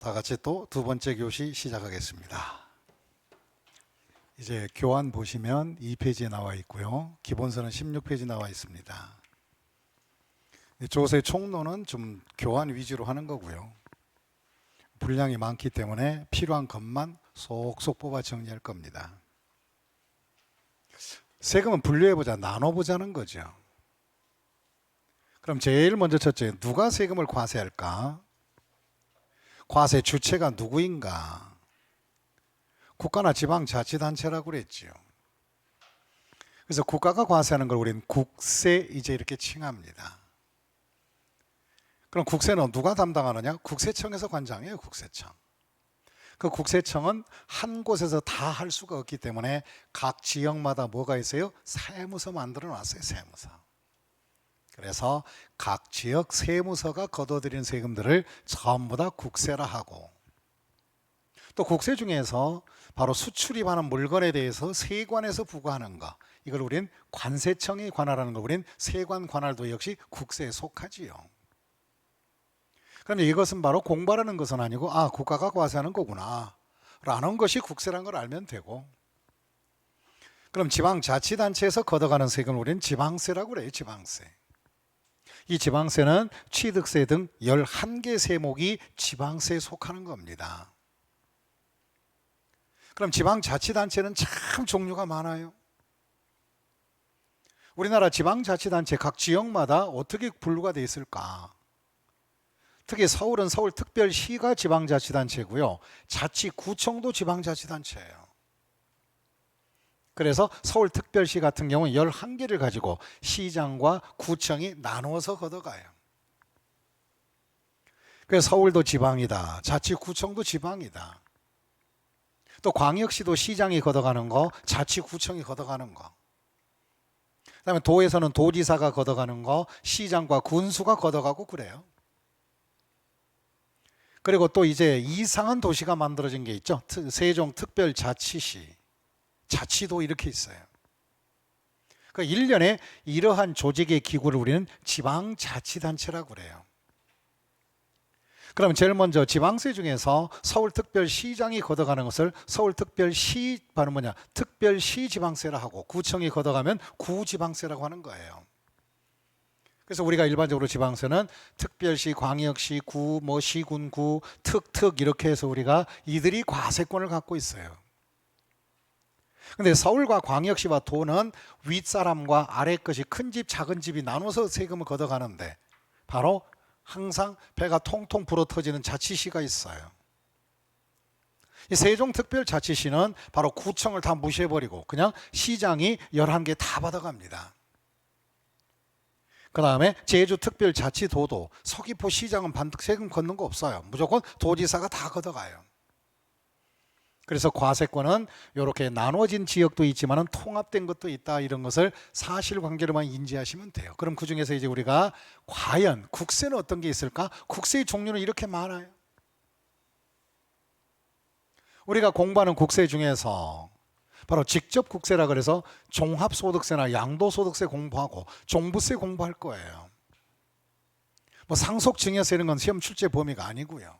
다 같이 또 두 번째 교시 시작하겠습니다. 이제 교환 보시면 2페이지에 나와 있고요. 기본서는 16페이지 나와 있습니다. 조세 총론은 좀 교환 위주로 하는 거고요. 분량이 많기 때문에 필요한 것만 속속 뽑아 정리할 겁니다. 세금은 분류해보자, 나눠보자는 거죠. 그럼 제일 먼저 첫째, 누가 세금을 과세할까? 과세 주체가 누구인가? 국가나 지방자치단체라고 그랬죠. 그래서 국가가 과세하는 걸 우리는 국세 이제 이렇게 칭합니다. 그럼 국세는 누가 담당하느냐? 국세청에서 관장해요. 국세청. 그 국세청은 한 곳에서 다 할 수가 없기 때문에 각 지역마다 뭐가 있어요? 세무서 만들어 놨어요. 세무서. 그래서 각 지역 세무서가 거둬들인 세금들을 전부 다 국세라 하고, 또 국세 중에서 바로 수출입하는 물건에 대해서 세관에서 부과하는 거, 이걸 우린 관세청이 관할하는 거, 우린 세관 관할도 역시 국세에 속하지요. 그런데 이것은 바로 공부하는 것은 아니고, 국가가 과세하는 거구나 라는 것이 국세라는 걸 알면 되고, 그럼 지방자치단체에서 걷어가는 세금을 우린 지방세라고 그래요. 지방세. 이 지방세는 취득세 등 11개 세목이 지방세에 속하는 겁니다. 그럼 지방자치단체는 참 종류가 많아요. 우리나라 지방자치단체 각 지역마다 어떻게 분류가 되어 있을까? 특히 서울은 서울특별시가 지방자치단체고요. 자치구청도 지방자치단체예요. 그래서 서울특별시 같은 경우는 11개를 가지고 시장과 구청이 나누어서 걷어가요. 그래서 서울도 지방이다. 자치구청도 지방이다. 또 광역시도 시장이 걷어가는 거, 자치구청이 걷어가는 거. 그다음에 도에서는 도지사가 걷어가는 거, 시장과 군수가 걷어가고 그래요. 그리고 또 이제 이상한 도시가 만들어진 게 있죠. 세종특별자치시, 자치도 이렇게 있어요. 그러니까 1년에 이러한 조직의 기구를 우리는 지방자치단체라고 그래요. 그럼 제일 먼저 지방세 중에서 서울특별시장이 걷어가는 것을 서울특별시 바로 뭐냐? 특별시 지방세라 하고, 구청이 걷어가면 구지방세라고 하는 거예요. 그래서 우리가 일반적으로 지방세는 특별시, 광역시, 구, 시군구, 특 이렇게 해서 우리가 이들이 과세권을 갖고 있어요. 근데 서울과 광역시와 도는 윗사람과 아래 것이 큰 집, 작은 집이 나눠서 세금을 걷어가는데, 바로 항상 배가 통통 불어 터지는 자치시가 있어요. 이 세종특별자치시는 바로 구청을 다 무시해버리고 그냥 시장이 11개 다 받아갑니다. 그 다음에 제주특별자치도도 서귀포 시장은 반드시 세금 걷는 거 없어요. 무조건 도지사가 다 걷어가요. 그래서 과세권은 이렇게 나눠진 지역도 있지만 통합된 것도 있다, 이런 것을 사실관계로만 인지하시면 돼요. 그럼 그 중에서 이제 우리가 과연 국세는 어떤 게 있을까? 국세의 종류는 이렇게 많아요. 우리가 공부하는 국세 중에서 바로 직접 국세라 그래서 종합소득세나 양도소득세 공부하고 종부세 공부할 거예요. 상속증여세 이런 건 시험 출제 범위가 아니고요.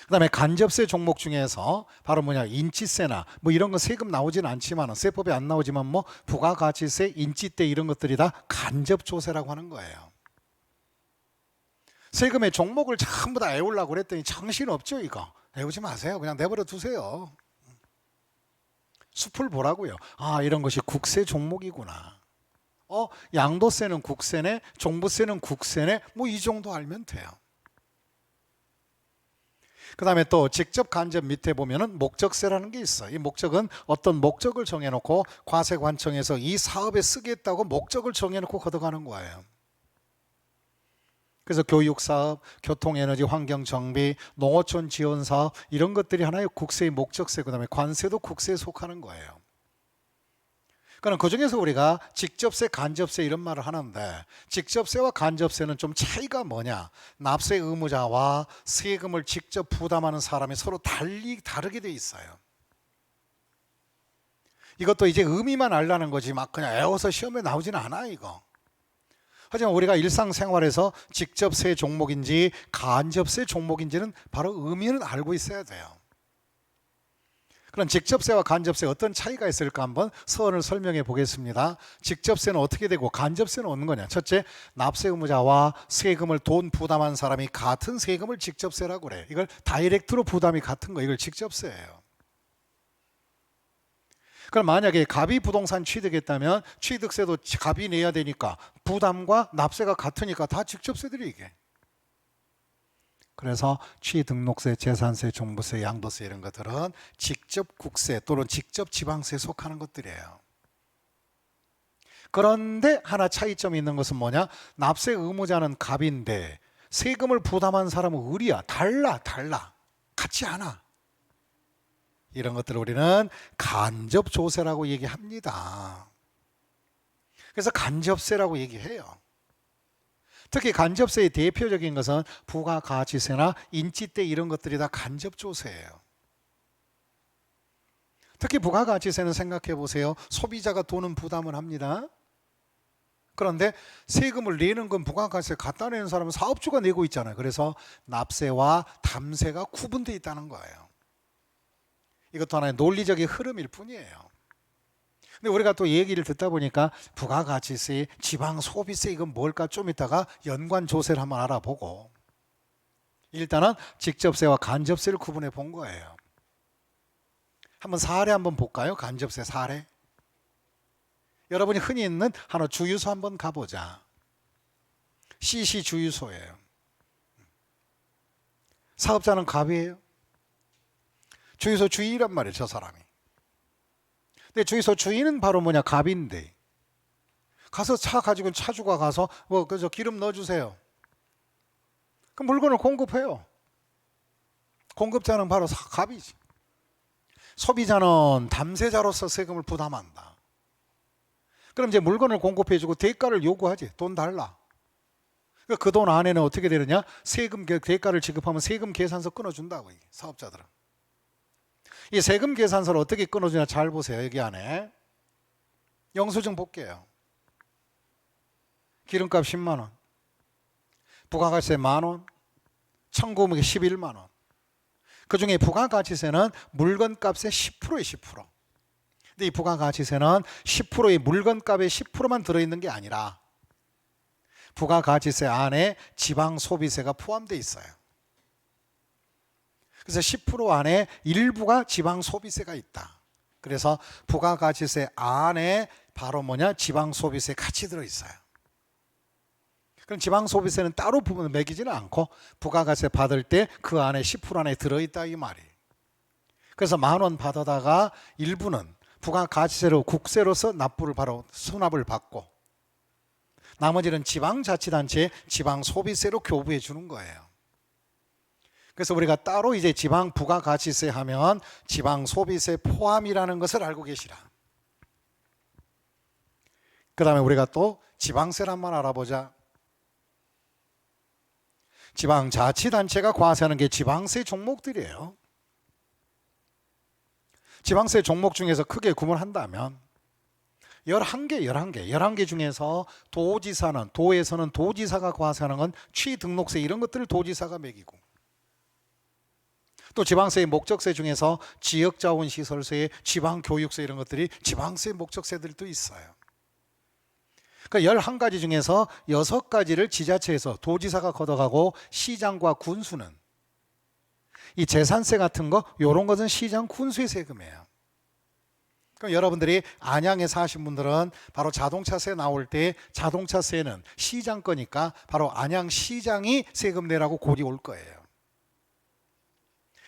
그 다음에 간접세 종목 중에서 바로 인치세나 이런 거 세금 나오진 않지만, 세법에 안 나오지만 부가가치세, 인치세 이런 것들이 다 간접조세라고 하는 거예요. 세금의 종목을 전부 다 애우려고 그랬더니 정신없죠. 이거 애우지 마세요. 그냥 내버려 두세요. 숲을 보라고요. 이런 것이 국세 종목이구나. 양도세는 국세네, 종부세는 국세네, 이 정도 알면 돼요. 그 다음에 또 직접 간접 밑에 보면은 목적세라는 게 있어요. 이 목적은 어떤 목적을 정해놓고 과세관청에서 이 사업에 쓰겠다고 목적을 정해놓고 걷어가는 거예요. 그래서 교육사업, 교통에너지 환경정비, 농어촌 지원사업 이런 것들이 하나의 국세의 목적세, 그 다음에 관세도 국세에 속하는 거예요. 그럼 그 중에서 우리가 직접세, 간접세 이런 말을 하는데, 직접세와 간접세는 좀 차이가 뭐냐? 납세 의무자와 세금을 직접 부담하는 사람이 서로 다르게 돼 있어요. 이것도 이제 의미만 알라는 거지 막 그냥 애워서 시험에 나오지는 않아. 이거 하지만 우리가 일상생활에서 직접세 종목인지 간접세 종목인지는 바로 의미는 알고 있어야 돼요. 그럼 직접세와 간접세 어떤 차이가 있을까 한번 서론을 설명해 보겠습니다. 직접세는 어떻게 되고 간접세는 어떤 거냐? 첫째, 납세 의무자와 세금을 돈 부담한 사람이 같은 세금을 직접세라고 그래. 이걸 다이렉트로 부담이 같은 거, 이걸 직접세예요. 그럼 만약에 갑이 부동산 취득했다면 취득세도 갑이 내야 되니까 부담과 납세가 같으니까 다 직접세들이 이게. 그래서 취등록세, 재산세, 종부세, 양도세 이런 것들은 직접 국세 또는 직접 지방세에 속하는 것들이에요. 그런데 하나 차이점이 있는 것은 뭐냐? 납세 의무자는 갑인데 세금을 부담한 사람은 을이야. 달라. 같지 않아. 이런 것들을 우리는 간접조세라고 얘기합니다. 그래서 간접세라고 얘기해요. 특히 간접세의 대표적인 것은 부가가치세나 인지세 이런 것들이 다 간접조세예요. 특히 부가가치세는 생각해 보세요. 소비자가 돈은 부담을 합니다. 그런데 세금을 내는 건 부가가치세 갖다 내는 사람은 사업주가 내고 있잖아요. 그래서 납세와 담세가 구분되어 있다는 거예요. 이것도 하나의 논리적인 흐름일 뿐이에요. 근데 우리가 또 얘기를 듣다 보니까 부가가치세, 지방소비세 이건 뭘까 좀 이따가 연관조세를 한번 알아보고 일단은 직접세와 간접세를 구분해 본 거예요. 한번 사례 한번 볼까요? 간접세 사례. 여러분이 흔히 있는 하나 주유소 한번 가보자. CC 주유소예요. 사업자는 갑이에요. 주유소 주인이란 말이에요, 저 사람이. 근데 주유소 주인은 바로 뭐냐? 갑인데. 가서 차 가지고 차주가 가서 그저 기름 넣어주세요. 그 물건을 공급해요. 공급자는 바로 갑이지. 소비자는 담세자로서 세금을 부담한다. 그럼 이제 물건을 공급해주고 대가를 요구하지. 돈 달라. 그 돈 안에는 어떻게 되느냐? 세금 대가를 지급하면 세금 계산서 끊어준다고, 사업자들은. 이 세금 계산서를 어떻게 끊어주냐 잘 보세요. 여기 안에 영수증 볼게요. 기름값 10만 원, 부가가치세 만 원, 청구금액 11만 원. 그중에 부가가치세는 물건값의 10%예요. 10%. 근데 이 부가가치세는 10%의 물건값의 10%만 들어있는 게 아니라 부가가치세 안에 지방소비세가 포함되어 있어요. 그래서 10% 안에 일부가 지방소비세가 있다. 그래서 부가가치세 안에 바로 뭐냐? 지방소비세 같이 들어있어요. 그럼 지방소비세는 따로 부분 매기지는 않고 부가가치세 받을 때 그 안에 10% 안에 들어있다 이 말이에요. 그래서 10,000원 받아다가 일부는 부가가치세로 국세로서 납부를 바로 수납을 받고 나머지는 지방자치단체에 지방소비세로 교부해 주는 거예요. 그래서 우리가 따로 이제 지방 부가가치세 하면 지방소비세 포함이라는 것을 알고 계시라. 그 다음에 우리가 또 지방세를 한번 알아보자. 지방자치단체가 과세하는 게 지방세 종목들이에요. 지방세 종목 중에서 크게 구분한다면 11개 중에서 도에서는 도지사가 과세하는 건 취등록세 이런 것들을 도지사가 매기고 또 지방세의 목적세 중에서 지역자원시설세, 지방교육세 이런 것들이 지방세 목적세들도 있어요. 그러니까 11가지 중에서 6가지를 지자체에서 도지사가 걷어가고 시장과 군수는 이 재산세 같은 거 이런 것은 시장 군수의 세금이에요. 그럼 여러분들이 안양에 사신 분들은 바로 자동차세 나올 때 자동차세는 시장 거니까 바로 안양시장이 세금 내라고 고리 올 거예요.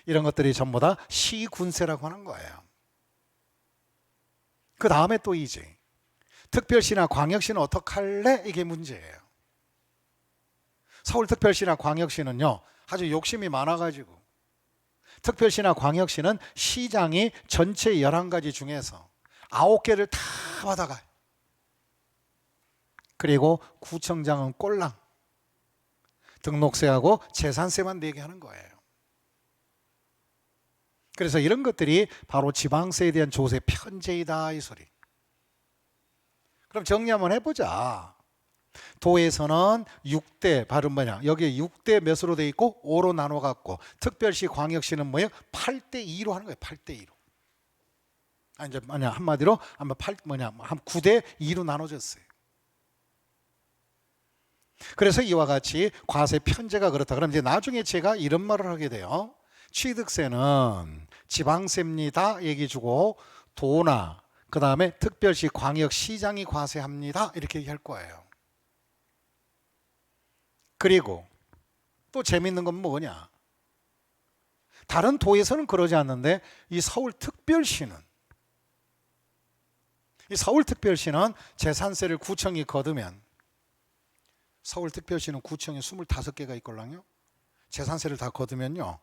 이런 것들이 전부 다 시군세라고 하는 거예요. 그 다음에 또 이제 특별시나 광역시는 어떡할래? 이게 문제예요. 서울특별시나 광역시는요 아주 욕심이 많아가지고 특별시나 광역시는 시장이 전체 11가지 중에서 9개를 다 받아가요. 그리고 구청장은 꼴랑 등록세하고 재산세만 내게 하는 거예요. 그래서 이런 것들이 바로 지방세에 대한 조세 편제이다 이 소리. 그럼 정리 한번 해보자. 도에서는 6대 발음 뭐냐? 여기에 6대 몇으로 돼 있고 5로 나눠 갖고 특별시 광역시는 뭐예요? 8대 2로 하는 거예요. 8대 2로. 아 이제 뭐냐 한마디로 아마 8 뭐냐 한 9대 2로 나눠졌어요. 그래서 이와 같이 과세 편제가 그렇다. 그럼 이제 나중에 제가 이런 말을 하게 돼요. 취득세는 지방세입니다. 얘기 주고 도나 그 다음에 특별시 광역시장이 과세합니다. 이렇게 얘기할 거예요. 그리고 또 재밌는 건 뭐냐? 다른 도에서는 그러지 않는데 이 서울특별시는 재산세를 구청이 거두면 서울특별시는 구청이 25개가 있걸랑요. 재산세를 다 거두면요.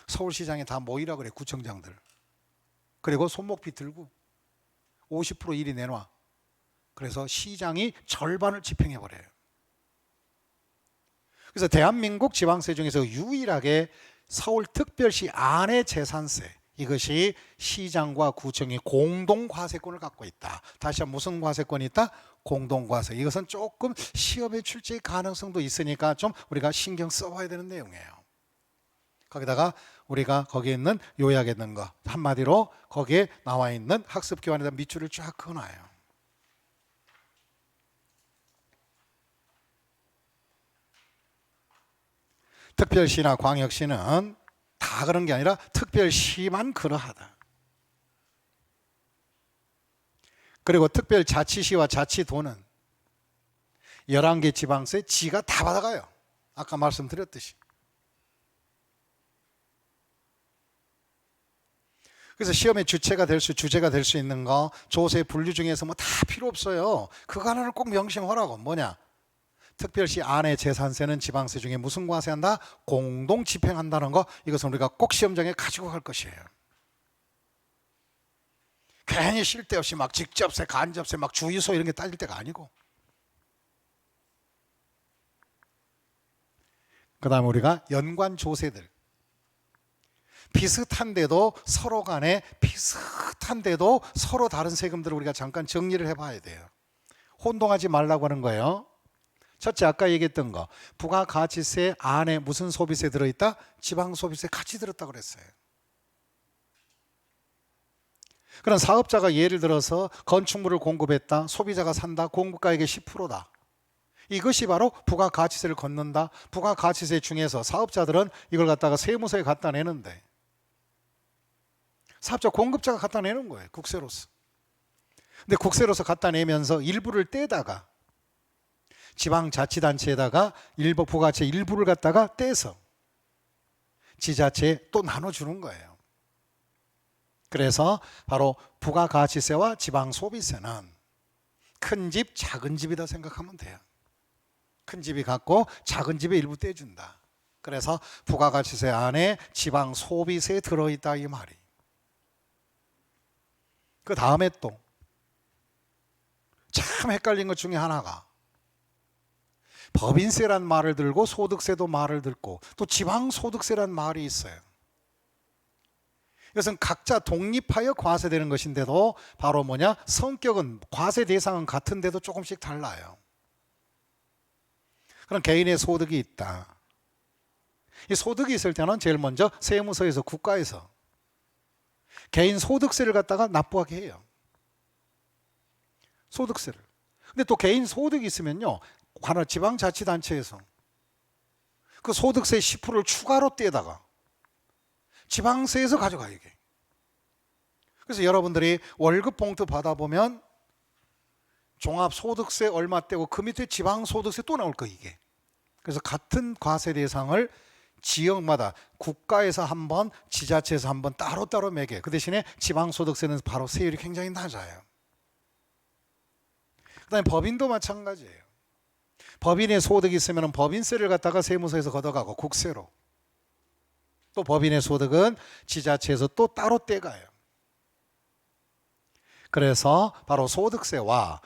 서울시장에 다 모이라 그래 구청장들. 그리고 손목비 들고 50% 일이 내놔. 그래서 시장이 절반을 집행해버려요. 그래서 대한민국 지방세 중에서 유일하게 서울특별시 안의 재산세 이것이 시장과 구청이 공동과세권을 갖고 있다. 다시 한번 무슨 과세권이 있다? 공동과세. 이것은 조금 시험에 출제 가능성도 있으니까 좀 우리가 신경 써봐야 되는 내용이에요. 거기다가 우리가 거기에 있는 요약에 있는 거 한마디로 거기에 나와 있는 학습기관에다 밑줄을 쫙 그어놔요. 특별시나 광역시는 다 그런 게 아니라 특별시만 그러하다. 그리고 특별자치시와 자치도는 11개 지방세 지가 다 받아가요. 아까 말씀드렸듯이. 그래서 시험의 주체가 주제가 될 수 있는 거 조세 분류 중에서 뭐 다 필요 없어요. 그거 하나를 꼭 명심하라고. 뭐냐? 특별시 안에 재산세는 지방세 중에 무슨 과세한다? 공동 집행한다는 거. 이것은 우리가 꼭 시험장에 가지고 갈 것이에요. 괜히 쓸데없이 막 직접세, 간접세, 막 주유소 이런 게 따질 때가 아니고. 그 다음에 우리가 연관 조세들. 비슷한데도 서로 간에 비슷한데도 서로 다른 세금들을 우리가 잠깐 정리를 해봐야 돼요. 혼동하지 말라고 하는 거예요. 첫째 아까 얘기했던 거 부가가치세 안에 무슨 소비세 들어있다? 지방소비세 같이 들었다고 그랬어요. 그럼 사업자가 예를 들어서 건축물을 공급했다. 소비자가 산다. 공급가액의 10%다. 이것이 바로 부가가치세를 걷는다. 부가가치세 중에서 사업자들은 이걸 갖다가 세무서에 갖다 내는데 사업자 공급자가 갖다 내는 거예요. 국세로서. 근데 국세로서 갖다 내면서 일부를 떼다가 지방자치단체에다가 일부 부가가치 일부를 갖다가 떼서 지자체에 또 나눠주는 거예요. 그래서 바로 부가가치세와 지방소비세는 큰 집, 작은 집이다 생각하면 돼요. 큰 집이 갖고 작은 집에 일부 떼준다. 그래서 부가가치세 안에 지방소비세 들어있다 이 말이. 그 다음에 또 참 헷갈린 것 중에 하나가 법인세란 말을 들고 소득세도 말을 듣고 또 지방소득세란 말이 있어요. 이것은 각자 독립하여 과세되는 것인데도 바로 뭐냐? 성격은 과세 대상은 같은데도 조금씩 달라요. 그럼 개인의 소득이 있다. 이 소득이 있을 때는 제일 먼저 세무서에서 국가에서 개인 소득세를 갖다가 납부하게 해요. 소득세를. 근데 또 개인 소득이 있으면요. 하나 지방자치단체에서 그 소득세 10%를 추가로 떼다가 지방세에서 가져가요 이게. 그래서 여러분들이 월급 봉투 받아보면 종합소득세 얼마 떼고 그 밑에 지방소득세 또 나올 거 이게. 그래서 같은 과세 대상을 지역마다 국가에서 한 번, 지자체에서 한 번 따로따로 매겨. 그 대신에 지방소득세는 바로 세율이 굉장히 낮아요. 그 다음에 법인도 마찬가지예요. 법인의 소득이 있으면 법인세를 갖다가 세무서에서 걷어가고 국세로. 또 법인의 소득은 지자체에서 또 따로 떼가요. 그래서 바로 소득세와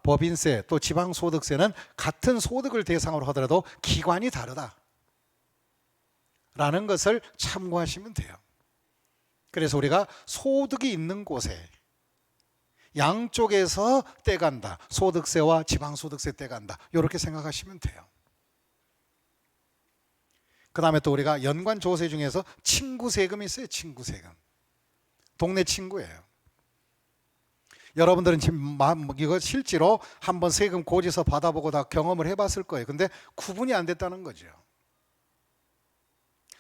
법인세 또 지방소득세는 같은 소득을 대상으로 하더라도 기관이 다르다 라는 것을 참고하시면 돼요. 그래서 우리가 소득이 있는 곳에 양쪽에서 떼간다. 소득세와 지방소득세 떼간다. 이렇게 생각하시면 돼요. 그 다음에 또 우리가 연관조세 중에서 친구세금이 있어요. 친구세금. 동네 친구예요. 여러분들은 지금 이거 실제로 한번 세금 고지서 받아보고 다 경험을 해봤을 거예요. 근데 구분이 안 됐다는 거죠.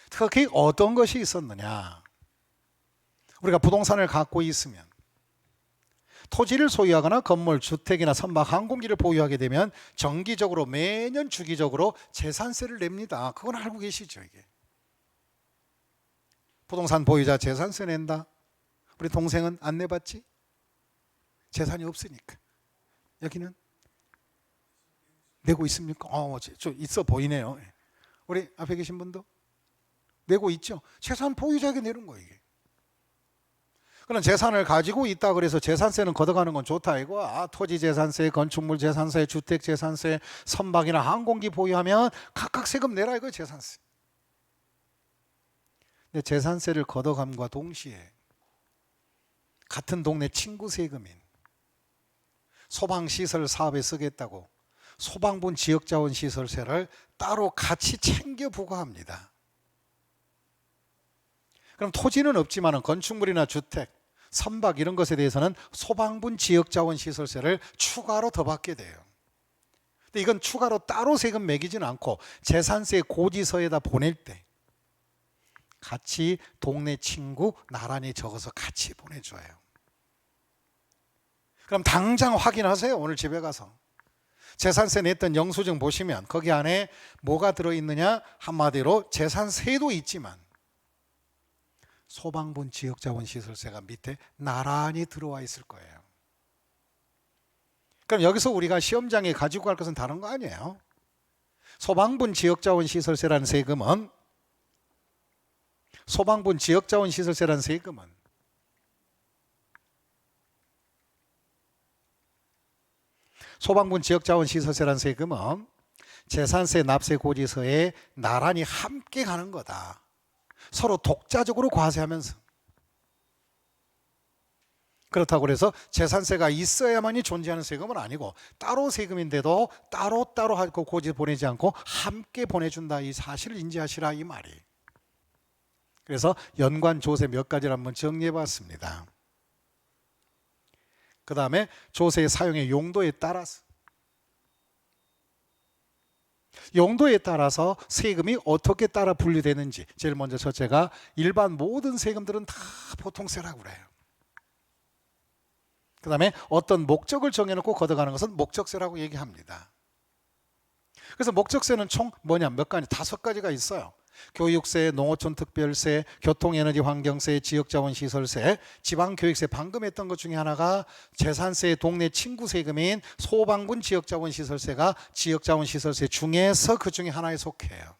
특히 어떤 것이 있었느냐. 우리가 부동산을 갖고 있으면 토지를 소유하거나 건물, 주택이나 선박, 항공기를 보유하게 되면 정기적으로 매년 주기적으로 재산세를 냅니다. 그건 알고 계시죠, 이게. 부동산 보유자 재산세 낸다. 우리 동생은 안 내봤지? 재산이 없으니까. 여기는 내고 있습니까? 좀 있어 보이네요. 우리 앞에 계신 분도 내고 있죠? 재산 보유자에게 내는 거예요, 이게. 그럼 재산을 가지고 있다 그래서 재산세는 걷어가는 건 좋다 이거. 토지 재산세, 건축물 재산세, 주택 재산세, 선박이나 항공기 보유하면 각각 세금 내라 이거 재산세. 근데 재산세를 걷어감과 동시에 같은 동네 친구 세금인 소방시설 사업에 쓰겠다고 소방분 지역자원시설세를 따로 같이 챙겨 부과합니다. 그럼 토지는 없지만 건축물이나 주택, 선박 이런 것에 대해서는 소방분 지역자원시설세를 추가로 더 받게 돼요. 근데 이건 추가로 따로 세금 매기지는 않고 재산세 고지서에다 보낼 때 같이 동네 친구 나란히 적어서 같이 보내줘요. 그럼 당장 확인하세요. 오늘 집에 가서. 재산세 냈던 영수증 보시면 거기 안에 뭐가 들어있느냐. 한마디로 재산세도 있지만 소방분 지역자원시설세가 밑에 나란히 들어와 있을 거예요. 그럼 여기서 우리가 시험장에 가지고 갈 것은 다른 거 아니에요. 소방분 지역자원시설세라는 세금은 소방분 지역자원시설세라는 세금은 소방분 지역자원시설세라는 세금은 재산세 납세 고지서에 나란히 함께 가는 거다. 서로 독자적으로 과세하면서. 그렇다고 해서 재산세가 있어야만이 존재하는 세금은 아니고 따로 세금인데도 따로따로 하고 고지 보내지 않고 함께 보내준다. 이 사실을 인지하시라 이 말이. 그래서 연관조세 몇 가지를 한번 정리해 봤습니다. 그 다음에 조세의 사용의 용도에 따라서 세금이 어떻게 따라 분류되는지. 제일 먼저 첫째가 일반 모든 세금들은 다 보통세라고 그래요. 그 다음에 어떤 목적을 정해놓고 걷어가는 것은 목적세라고 얘기합니다. 그래서 목적세는 총 몇 가지? 5가지가 있어요. 교육세, 농어촌 특별세, 교통에너지 환경세, 지역자원시설세, 지방교육세. 방금 했던 것 중에 하나가 재산세 동네 친구 세금인 소방분 지역자원시설세가 지역자원시설세 중에서 그 중에 하나에 속해요.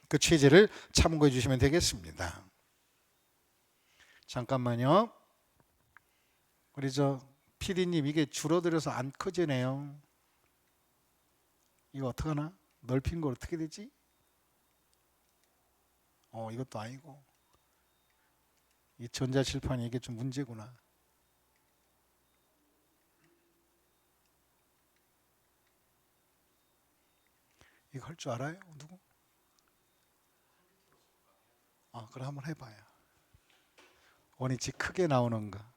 그 취지를 참고해 주시면 되겠습니다. 잠깐만요. 우리 PD님 이게 줄어들어서 안 커지네요. 이거 어떡하나? 넓힌 거 어떻게 되지? 이것도 아니고 이 전자칠판이 이게 좀 문제구나. 이거 할 줄 알아요? 누구? 그럼 한번 해봐요. 원위치 크게 나오는가?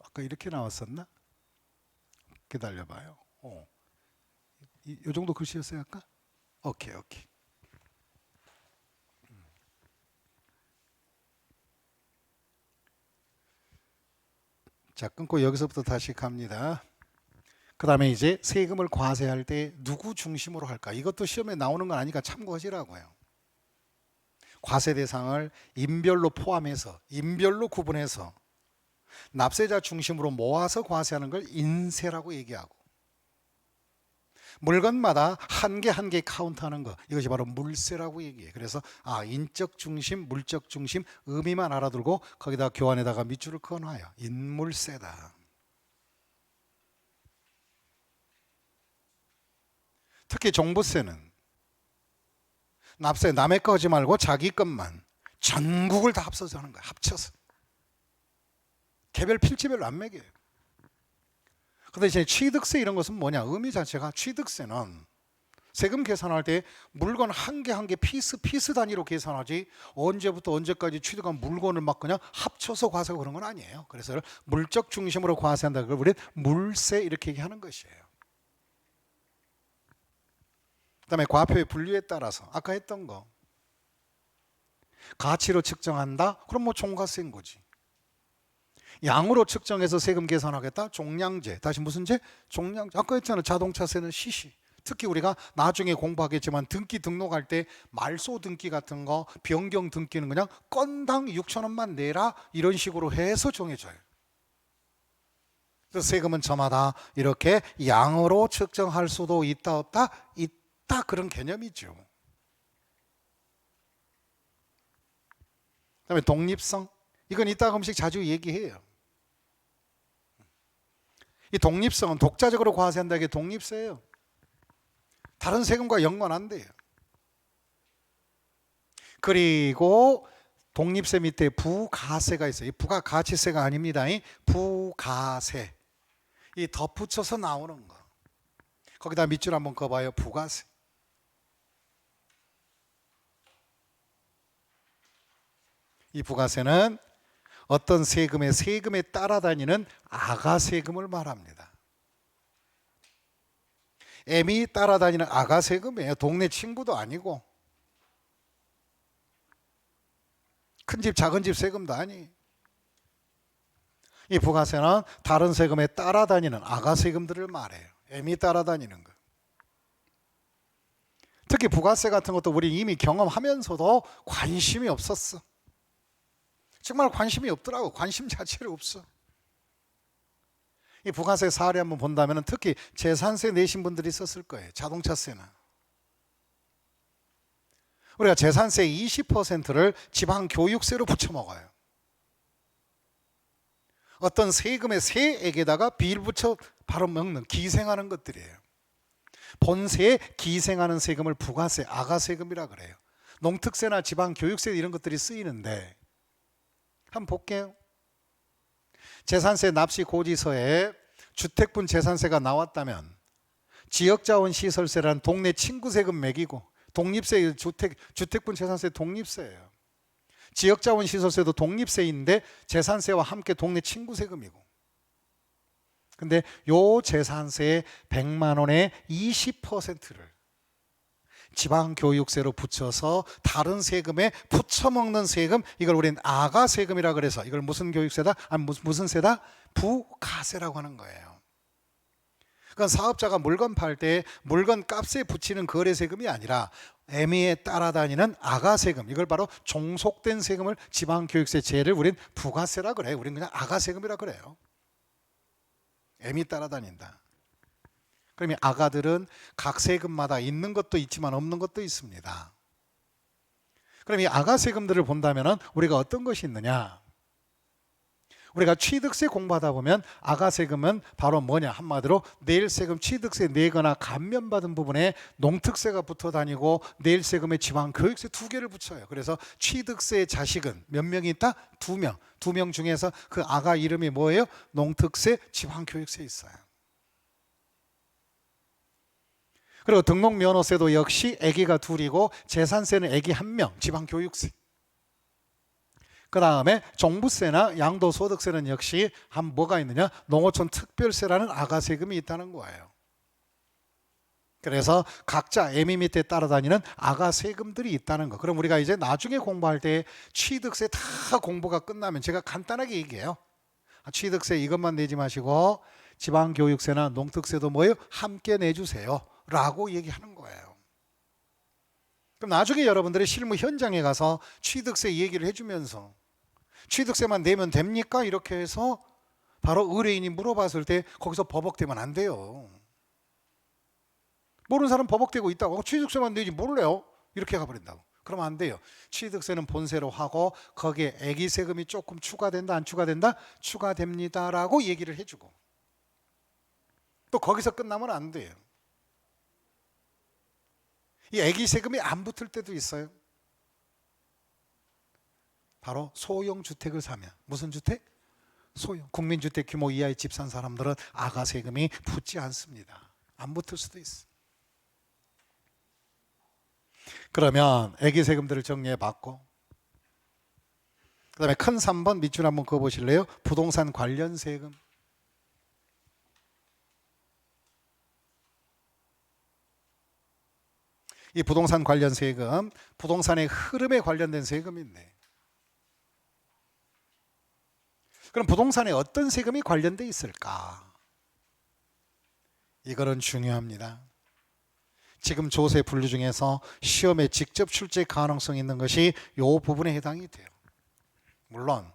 아까 이렇게 나왔었나? 기다려봐요. 이 정도 글씨였어요 아까? 오케이. 자, 끊고 여기서부터 다시 갑니다. 그 다음에 이제 세금을 과세할 때 누구 중심으로 할까? 이것도 시험에 나오는 건 아니니까 참고하시라고요. 과세 대상을 인별로 포함해서 인별로 구분해서 납세자 중심으로 모아서 과세하는 걸 인세라고 얘기하고, 물건마다 한 개 한 개 카운트하는 거, 이것이 바로 물세라고 얘기해요. 그래서 인적 중심, 물적 중심 의미만 알아두고 거기다 교환에다가 밑줄을 그어놔요. 인물세다. 특히 종부세는 납세 남의 거 하지 말고 자기 것만 전국을 다 합쳐서 하는 거예요. 합쳐서. 개별 필지별로 안 매겨요. 근데 이제 취득세 이런 것은 뭐냐? 의미 자체가 취득세는 세금 계산할 때 물건 한 개 한 개 피스 단위로 계산하지 언제부터 언제까지 취득한 물건을 막 그냥 합쳐서 과세하고 그런 건 아니에요. 그래서 물적 중심으로 과세한다. 그걸 우리 물세 이렇게 얘기하는 것이에요. 그다음에 과표의 분류에 따라서 아까 했던 거 가치로 측정한다? 그럼 뭐 종가세인 거지. 양으로 측정해서 세금 계산하겠다? 종량제. 다시 무슨 제? 종량제. 아까 했잖아. 자동차세는 시시. 특히 우리가 나중에 공부하겠지만 등기 등록할 때 말소 등기 같은 거 변경 등기는 그냥 건당 6,000원만 내라 이런 식으로 해서 정해져요. 그래서 세금은 저마다 이렇게 양으로 측정할 수도 있다 없다? 있다 그런 개념이죠. 그다음에 독립성. 이건 이따 음식 자주 얘기해요. 이 독립성은 독자적으로 과세한다는 게 독립세예요. 다른 세금과 연관 안 돼요. 그리고 독립세 밑에 부가세가 있어요. 부가가치세가 아닙니다. 부가세. 이 덧붙여서 나오는 거. 거기다 밑줄 한번 그어봐요. 부가세. 이 부가세는 어떤 세금에 따라다니는 아가세금을 말합니다. M이 따라다니는 아가세금이에요. 동네 친구도 아니고 큰집 작은 집 세금도 아니. 이 부가세는 다른 세금에 따라다니는 아가세금들을 말해요. M이 따라다니는 거. 특히 부가세 같은 것도 우리 이미 경험하면서도 관심이 없었어. 정말 관심이 없더라고. 관심 자체가 없어. 이 부가세 사례 한번 본다면 특히 재산세 내신 분들이 있었을 거예요. 자동차세나. 우리가 재산세 20%를 지방교육세로 붙여먹어요. 어떤 세금의 세액에다가 비를 붙여 바로 먹는 기생하는 것들이에요. 본세에 기생하는 세금을 부가세, 아가세금이라 그래요. 농특세나 지방교육세 이런 것들이 쓰이는데 한번 볼게요. 재산세 납시 고지서에 주택분 재산세가 나왔다면 지역자원 시설세라는 동네 친구 세금 매기고 독립세 주택분 재산세 독립세예요. 지역자원 시설세도 독립세인데 재산세와 함께 동네 친구 세금이고. 근데 요 재산세의 100만 원의 20%를 지방교육세로 붙여서 다른 세금에 붙여먹는 세금, 이걸 우리는 아가세금이라 그래서 이걸 무슨 교육세다? 아니 무슨 세다? 부가세라고 하는 거예요. 그러니까 사업자가 물건 팔 때 물건 값에 붙이는 거래세금이 아니라 애미에 따라다니는 아가세금, 이걸 바로 종속된 세금을 지방교육세 제를 우린 부가세라 그래요. 우린 그냥 아가세금이라 그래요. 애미 따라다닌다. 그럼 이 아가들은 각 세금마다 있는 것도 있지만 없는 것도 있습니다. 그럼 이 아가 세금들을 본다면 우리가 어떤 것이 있느냐? 우리가 취득세 공부하다 보면 아가 세금은 바로 뭐냐? 한마디로 내일세금 취득세 내거나 감면받은 부분에 농특세가 붙어 다니고 내일세금에 지방교육세 두 개를 붙여요. 그래서 취득세의 자식은 몇 명이 있다? 두 명. 두 명 중에서 그 아가 이름이 뭐예요? 농특세, 지방교육세 있어요. 그리고 등록면허세도 역시 아기가 둘이고 재산세는 아기 한 명, 지방교육세. 그 다음에 종부세나 양도소득세는 역시 한 뭐가 있느냐? 농어촌 특별세라는 아가세금이 있다는 거예요. 그래서 각자 애미 밑에 따라다니는 아가세금들이 있다는 거. 그럼 우리가 이제 나중에 공부할 때 취득세 다 공부가 끝나면 제가 간단하게 얘기해요. 취득세 이것만 내지 마시고 지방교육세나 농특세도 뭐예요? 함께 내주세요 라고 얘기하는 거예요. 그럼 나중에 여러분들이 실무 현장에 가서 취득세 얘기를 해주면서 취득세만 내면 됩니까? 이렇게 해서 바로 의뢰인이 물어봤을 때 거기서 버벅대면 안 돼요. 모르는 사람 버벅대고 있다고 취득세만 내지 몰래요? 이렇게 가버린다고. 그러면 안 돼요. 취득세는 본세로 하고 거기에 애기세금이 조금 추가된다 안 추가된다? 추가됩니다 라고 얘기를 해주고 또 거기서 끝나면 안 돼요. 이 애기 세금이 안 붙을 때도 있어요. 바로 소형 주택을 사면. 무슨 주택? 소형. 국민주택 규모 이하의 집 산 사람들은 아가 세금이 붙지 않습니다. 안 붙을 수도 있어. 그러면 애기 세금들을 정리해 봤고, 그 다음에 큰 3번 밑줄 한번 그어보실래요? 부동산 관련 세금. 이 부동산 관련 세금, 부동산의 흐름에 관련된 세금인데, 그럼 부동산에 어떤 세금이 관련돼 있을까? 이거는 중요합니다. 지금 조세 분류 중에서 시험에 직접 출제 가능성이 있는 것이 이 부분에 해당이 돼요. 물론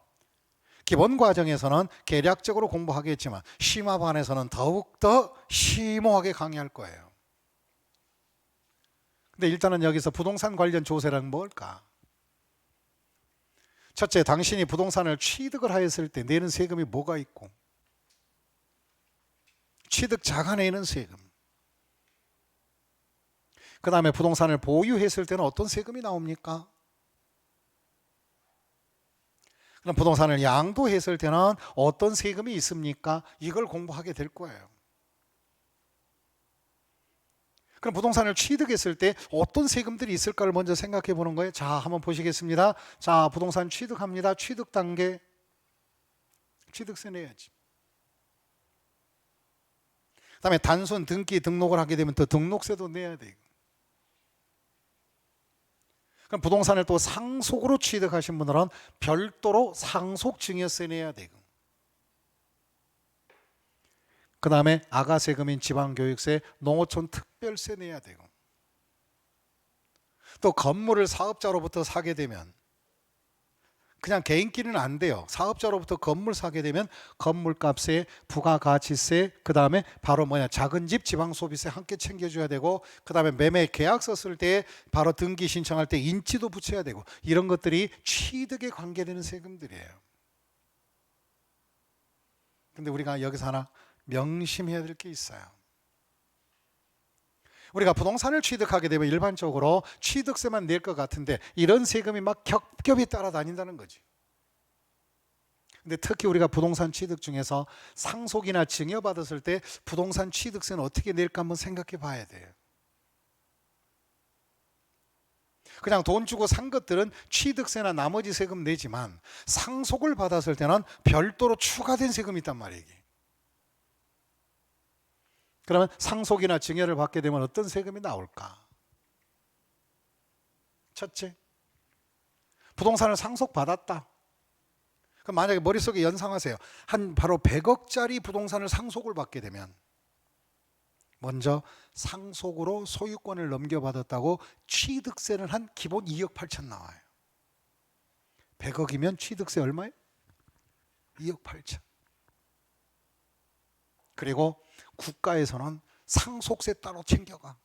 기본 과정에서는 계략적으로 공부하겠지만 심화반에서는 더욱더 심오하게 강의할 거예요. 근데 일단은 여기서 부동산 관련 조세란 뭘까? 첫째, 당신이 부동산을 취득을 하였을 때 내는 세금이 뭐가 있고, 취득자가 내는 세금, 그 다음에 부동산을 보유했을 때는 어떤 세금이 나옵니까? 그럼 부동산을 양도했을 때는 어떤 세금이 있습니까? 이걸 공부하게 될 거예요. 그럼 부동산을 취득했을 때 어떤 세금들이 있을까를 먼저 생각해 보는 거예요. 자, 한번 보시겠습니다. 자, 부동산 취득합니다. 취득 단계. 취득세 내야지. 그 다음에 단순 등기 등록을 하게 되면 또 등록세도 내야 돼요. 그럼 부동산을 또 상속으로 취득하신 분들은 별도로 상속증여세 내야 되고, 그 다음에 아가세금인 지방교육세, 농어촌 특별세 내야 되고, 또 건물을 사업자로부터 사게 되면 그냥 개인끼리는 안 돼요. 사업자로부터 건물 사게 되면 건물값에 부가가치세, 그 다음에 바로 작은 집 지방소비세 함께 챙겨줘야 되고, 그 다음에 매매 계약서 쓸 때 바로 등기 신청할 때 인지도 붙여야 되고, 이런 것들이 취득에 관계되는 세금들이에요. 근데 우리가 여기서 하나 명심해야 될 게 있어요. 우리가 부동산을 취득하게 되면 일반적으로 취득세만 낼 것 같은데 이런 세금이 막 겹겹이 따라다닌다는 거지. 근데 특히 우리가 부동산 취득 중에서 상속이나 증여받았을 때 부동산 취득세는 어떻게 낼까 한번 생각해 봐야 돼요. 그냥 돈 주고 산 것들은 취득세나 나머지 세금 내지만 상속을 받았을 때는 별도로 추가된 세금이 있단 말이에요. 그러면 상속이나 증여를 받게 되면 어떤 세금이 나올까? 첫째, 부동산을 상속받았다. 그럼 만약에 머릿속에 연상하세요. 한 바로 100억짜리 부동산을 상속을 받게 되면 먼저 상속으로 소유권을 넘겨받았다고 취득세는 한 기본 2억 8천 나와요. 100억이면 취득세 얼마예요? 2억 8천. 그리고 국가에서는 상속세 따로 챙겨가.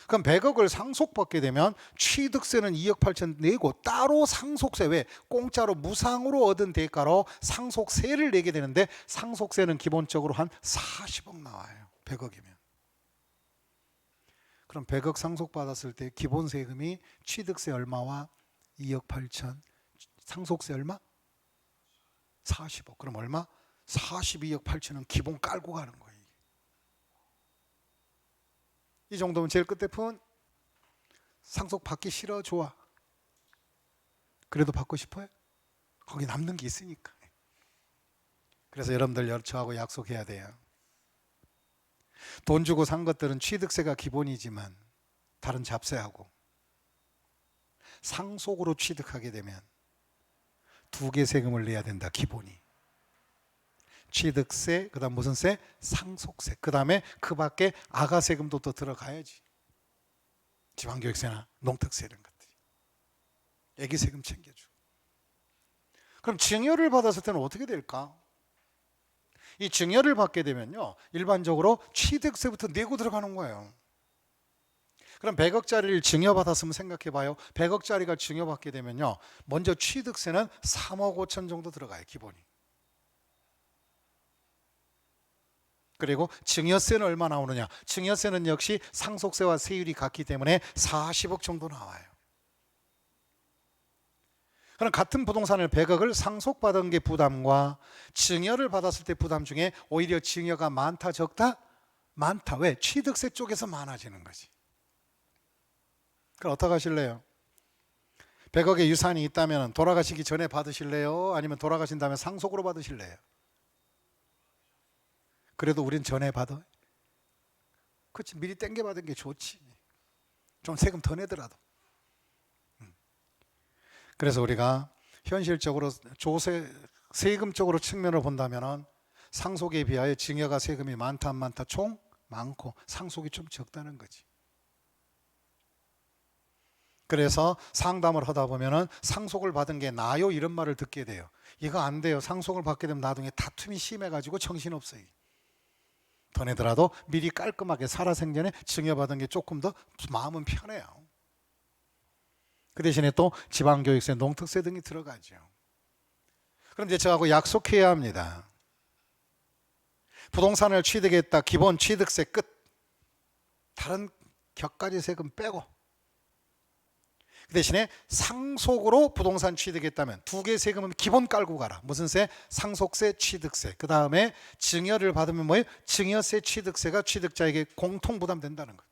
그럼 100억을 상속받게 되면 취득세는 2억 8천 내고 따로 상속세, 왜? 공짜로 무상으로 얻은 대가로 상속세를 내게 되는데 상속세는 기본적으로 한 40억 나와요. 100억이면. 그럼 100억 상속받았을 때 기본 세금이 취득세 얼마와 2억 8천, 상속세 얼마? 40억. 그럼 얼마? 42억 8천은 기본 깔고 가는 거예요. 이 정도면 제일 끝에 푼 상속 받기 싫어, 좋아. 그래도 받고 싶어요? 거기 남는 게 있으니까. 그래서 여러분들 저하고 약속해야 돼요. 돈 주고 산 것들은 취득세가 기본이지만 다른 잡세하고 상속으로 취득하게 되면 두 개 세금을 내야 된다, 기본이. 취득세, 그 다음 무슨 세? 상속세. 그 다음에 그 밖에 아가세금도 또 들어가야지. 지방교육세나 농특세 이런 것들이. 애기세금 챙겨주고. 그럼 증여를 받았을 때는 어떻게 될까? 이 증여를 받게 되면요, 일반적으로 취득세부터 내고 들어가는 거예요. 그럼 100억짜리를 증여받았으면 생각해 봐요. 100억짜리가 증여받게 되면요, 먼저 취득세는 3억 5천 정도 들어가요, 기본이. 그리고 증여세는 얼마 나오느냐? 증여세는 역시 상속세와 세율이 같기 때문에 40억 정도 나와요. 그럼 같은 부동산을 100억을 상속받은 게 부담과 증여를 받았을 때 부담 중에 오히려 증여가 많다 적다? 많다. 왜? 취득세 쪽에서 많아지는 거지. 그럼 어떻게 하실래요? 100억의 유산이 있다면 돌아가시기 전에 받으실래요? 아니면 돌아가신 다음에 상속으로 받으실래요? 그래도 우린 전에 받아. 그렇지, 미리 땡겨 받은 게 좋지. 좀 세금 더 내더라도. 그래서 우리가 현실적으로 세금적으로 측면을 본다면 상속에 비하여 증여가 세금이 많다 안 많다? 총 많고 상속이 좀 적다는 거지. 그래서 상담을 하다 보면 상속을 받은 게 나요? 이런 말을 듣게 돼요. 이거 안 돼요. 상속을 받게 되면 나중에 다툼이 심해가지고 정신없어요. 더 내더라도 미리 깔끔하게 살아생전에 증여받은 게 조금 더 마음은 편해요. 그 대신에 또 지방교육세, 농특세 등이 들어가죠. 그런데 저하고 약속해야 합니다. 부동산을 취득했다. 기본 취득세 끝. 다른 격가지 세금 빼고. 그 대신에 상속으로 부동산 취득했다면 두 개 세금은 기본 깔고 가라. 무슨 세? 상속세, 취득세. 그 다음에 증여를 받으면 뭐예요? 증여세, 취득세가 취득자에게 공통 부담된다는 거예요.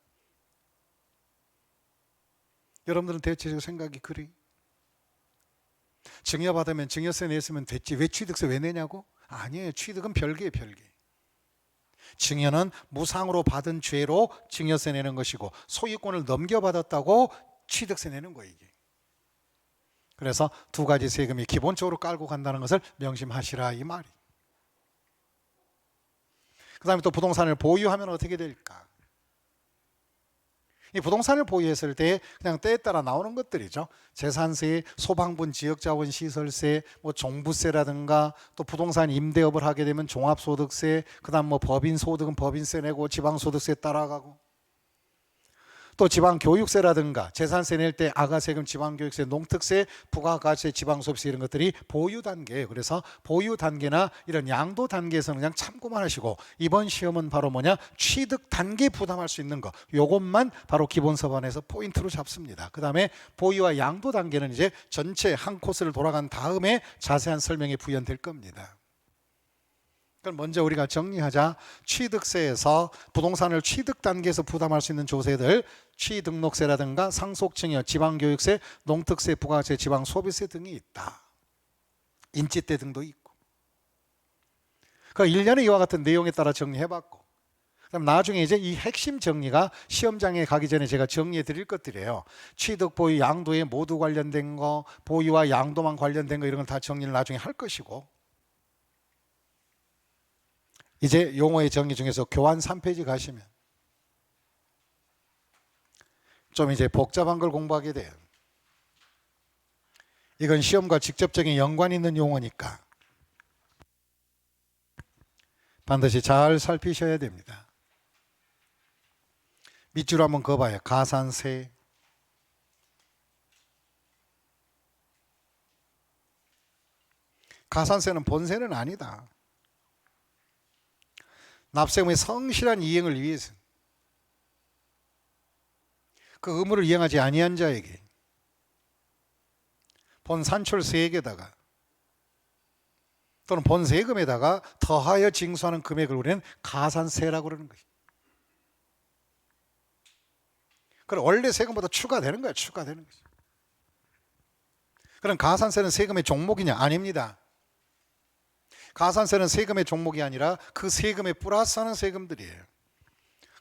여러분들은 대체적으로 생각이 그리? 증여받으면 증여세 냈으면 됐지 왜 취득세 왜 내냐고? 아니에요. 취득은 별개예요. 별개. 증여는 무상으로 받은 죄로 증여세 내는 것이고 소유권을 넘겨받았다고 취득세 내는 거예요. 이게. 그래서 두 가지 세금이 기본적으로 깔고 간다는 것을 명심하시라 이 말이. 그 다음에 또 부동산을 보유하면 어떻게 될까? 이 부동산을 보유했을 때 그냥 때에 따라 나오는 것들이죠. 재산세, 소방분 지역자원시설세, 뭐 종부세라든가 또 부동산 임대업을 하게 되면 종합소득세, 그다음 뭐 법인소득은 법인세 내고 지방소득세 따라가고 또 지방교육세라든가 재산세 낼 때 아가세금, 지방교육세, 농특세, 부가가세, 지방소비세 이런 것들이 보유 단계예요. 그래서 보유 단계나 이런 양도 단계에서는 그냥 참고만 하시고 이번 시험은 바로 뭐냐? 취득 단계 부담할 수 있는 거. 요것만 바로 기본 서반에서 포인트로 잡습니다. 그 다음에 보유와 양도 단계는 이제 전체 한 코스를 돌아간 다음에 자세한 설명이 부연될 겁니다. 그럼 먼저 우리가 정리하자. 취득세에서 부동산을 취득 단계에서 부담할 수 있는 조세들 취등록세라든가 상속증여, 지방교육세, 농특세, 부가세, 지방소비세 등이 있다. 인지세 등도 있고. 그 일련의 이와 같은 내용에 따라 정리해봤고 그럼 나중에 이제 이 핵심 정리가 시험장에 가기 전에 제가 정리해 드릴 것들이에요. 취득, 보유, 양도에 모두 관련된 거, 보유와 양도만 관련된 거 이런 걸 다 정리를 나중에 할 것이고 이제 용어의 정리 중에서 교환 3페이지 가시면 좀 이제 복잡한 걸 공부하게 돼요. 이건 시험과 직접적인 연관이 있는 용어니까 반드시 잘 살피셔야 됩니다. 밑줄 한번 그어봐요. 가산세, 가산세는 본세는 아니다. 납세금의 성실한 이행을 위해서 그 의무를 이행하지 아니한 자에게 본 산출세액에다가 또는 본 세금에다가 더하여 징수하는 금액을 우리는 가산세라고 그러는 것이죠. 그럼 원래 세금보다 추가되는 거야. 추가되는 거죠. 그럼 가산세는 세금의 종목이냐? 아닙니다. 가산세는 세금의 종목이 아니라 그 세금에 플러스하는 세금들이에요.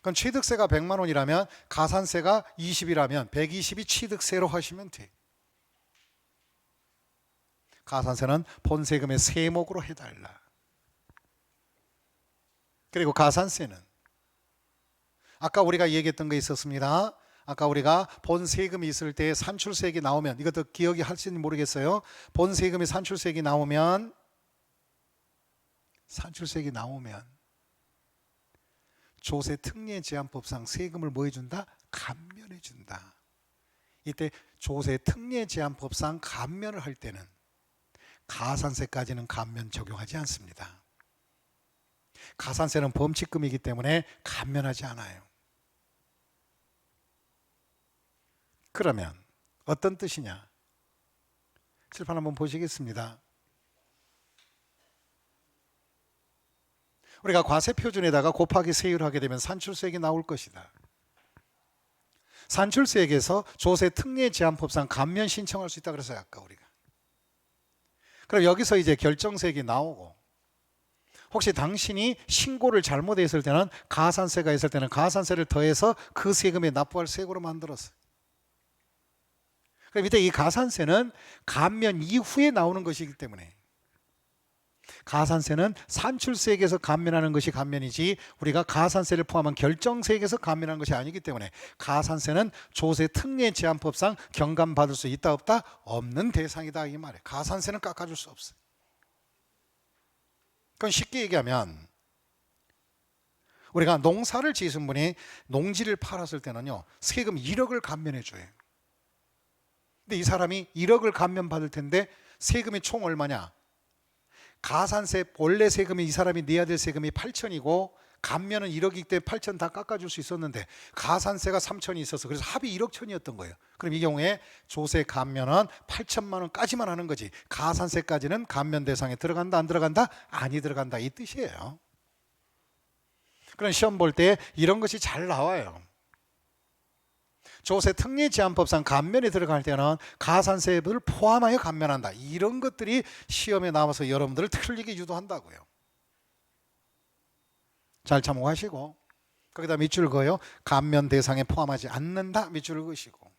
그럼 취득세가 100만 원이라면 가산세가 20이라면 120이 취득세로 하시면 돼. 가산세는 본세금의 세목으로 해달라. 그리고 가산세는 아까 우리가 얘기했던 거 있었습니다. 아까 우리가 본세금이 있을 때 산출세액이 나오면 이것도 기억이 할지는 모르겠어요. 본세금이 산출세액이 나오면 조세 특례 제한법상 세금을 뭐 해준다? 감면해준다. 이때 조세 특례 제한법상 감면을 할 때는 가산세까지는 감면 적용하지 않습니다. 가산세는 범칙금이기 때문에 감면하지 않아요. 그러면 어떤 뜻이냐? 칠판 한번 보시겠습니다. 우리가 과세표준에다가 곱하기 세율을 하게 되면 산출세액이 나올 것이다. 산출세액에서 조세 특례 제한법상 감면 신청할 수 있다 그랬어요, 아까 우리가. 그럼 여기서 이제 결정세액이 나오고, 혹시 당신이 신고를 잘못했을 때는 가산세가 있을 때는 가산세를 더해서 그 세금에 납부할 세액으로 만들었어요. 그럼 이때 이 가산세는 감면 이후에 나오는 것이기 때문에, 가산세는 산출세액에서 감면하는 것이 감면이지 우리가 가산세를 포함한 결정세액에서 감면하는 것이 아니기 때문에 가산세는 조세 특례 제한법상 경감받을 수 있다 없다? 없는 대상이다 이 말이에요. 가산세는 깎아줄 수 없어요. 그건 쉽게 얘기하면 우리가 농사를 지으신 분이 농지를 팔았을 때는요, 세금 1억을 감면해 줘요. 근데 이 사람이 1억을 감면받을 텐데 세금이 총 얼마냐? 가산세 원래 세금이 이 사람이 내야 될 세금이 8천이고 감면은 1억이기 때문에 8천 다 깎아줄 수 있었는데 가산세가 3천이 있어서 그래서 합이 1억 천이었던 거예요. 그럼 이 경우에 조세 감면은 8천만 원까지만 하는 거지 가산세까지는 감면 대상에 들어간다 안 들어간다? 아니 들어간다 이 뜻이에요. 그럼 시험 볼 때 이런 것이 잘 나와요. 조세 특례 제한법상 감면에 들어갈 때는 가산세를 포함하여 감면한다. 이런 것들이 시험에 나와서 여러분들을 틀리게 유도한다고요. 잘 참고하시고 거기다 밑줄 그어요. 감면 대상에 포함하지 않는다. 밑줄을 그으시고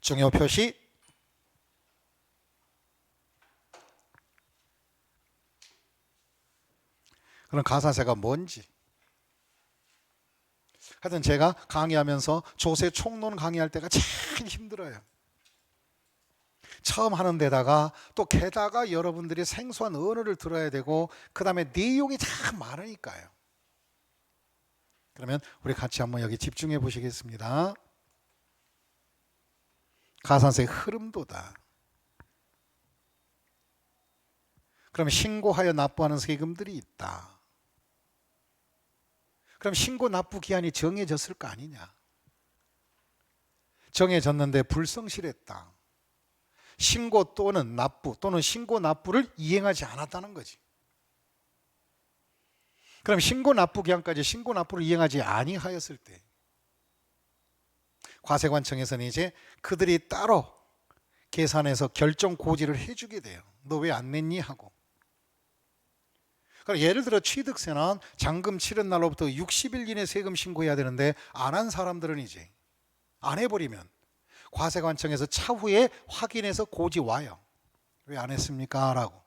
중요 표시 그럼 가산세가 뭔지 하여튼 제가 강의하면서 조세 총론 강의할 때가 제일 힘들어요. 처음 하는 데다가 또 게다가 여러분들이 생소한 언어를 들어야 되고 그 다음에 내용이 참 많으니까요. 그러면 우리 같이 한번 여기 집중해 보시겠습니다. 가산세 흐름도다. 그럼 신고하여 납부하는 세금들이 있다. 그럼 신고 납부 기한이 정해졌을 거 아니냐? 정해졌는데 불성실했다. 신고 또는 납부 또는 신고 납부를 이행하지 않았다는 거지. 그럼 신고 납부 기한까지 신고 납부를 이행하지 아니하였을 때 과세관청에서는 이제 그들이 따로 계산해서 결정 고지를 해주게 돼요. 너 왜 안 냈니? 하고. 그러니까 예를 들어 취득세는 잔금 치른 날로부터 60일 이내 세금 신고해야 되는데 안 한 사람들은 이제 안 해버리면 과세관청에서 차후에 확인해서 고지 와요. 왜 안 했습니까? 라고.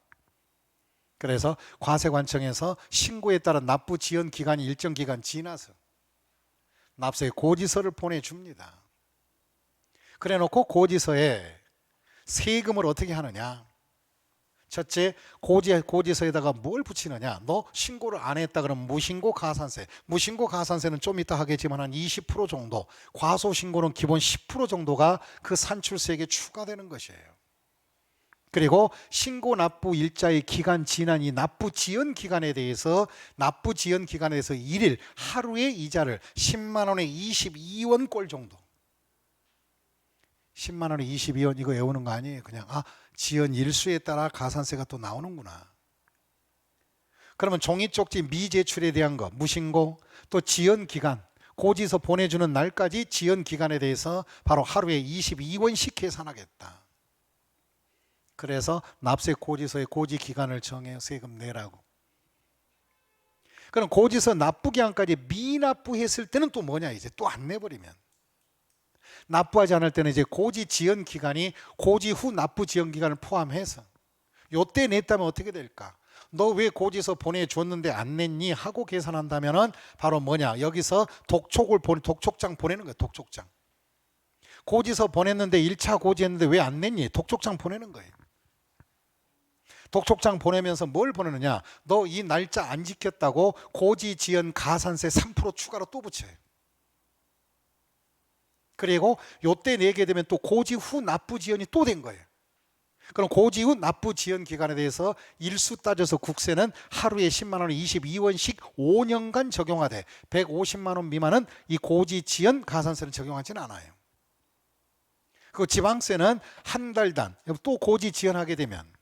그래서 과세관청에서 신고에 따른 납부 지연 기간이 일정 기간 지나서 납세 고지서를 보내줍니다. 그래 놓고 고지서에 세금을 어떻게 하느냐? 첫째, 고지서에다가 뭘 붙이느냐? 너 신고를 안 했다 그러면 무신고 가산세. 무신고 가산세는 좀 이따 하겠지만 한 20% 정도, 과소신고는 기본 10% 정도가 그 산출세액에 추가되는 것이에요. 그리고 신고 납부 일자의 기간 지난 이 납부 지연 기간에 대해서 1일 하루의 이자를 10만 원에 22원 꼴 정도. 10만 원에 22원 이거 외우는 거 아니에요. 그냥 지연 일수에 따라 가산세가 또 나오는구나. 그러면 종이 쪽지 미제출에 대한 거 무신고 또 지연 기간 고지서 보내주는 날까지 지연 기간에 대해서 바로 하루에 22원씩 계산하겠다. 그래서 납세 고지서의 고지 기간을 정해 세금 내라고. 그럼 고지서 납부 기한까지 미납부했을 때는 또 뭐냐? 이제 또 안 내버리면 납부하지 않을 때는 이제 고지 지연 기간이 고지 후 납부 지연 기간을 포함해서 요때 냈다면 어떻게 될까? 너 왜 고지서 보내줬는데 안 냈니? 하고 계산한다면은 바로 뭐냐? 여기서 독촉장 보내는 거예요. 독촉장. 고지서 보냈는데 1차 고지했는데 왜 안 냈니? 독촉장 보내는 거예요. 독촉장 보내면서 뭘 보내느냐? 너 이 날짜 안 지켰다고 고지 지연 가산세 3% 추가로 또 붙여요. 그리고 요때 내게 되면 또 고지 후 납부 지연이 또 된 거예요. 그럼 고지후 납부 지연 기간에 대해서 일수 따져서 국세는 하루에 10만 원을 22원씩 5년간 적용하되 150만 원 미만은 이 고지 지연 가산세를 적용하지는 않아요. 그 지방세는 한 달당 또 고지 지연하게 되면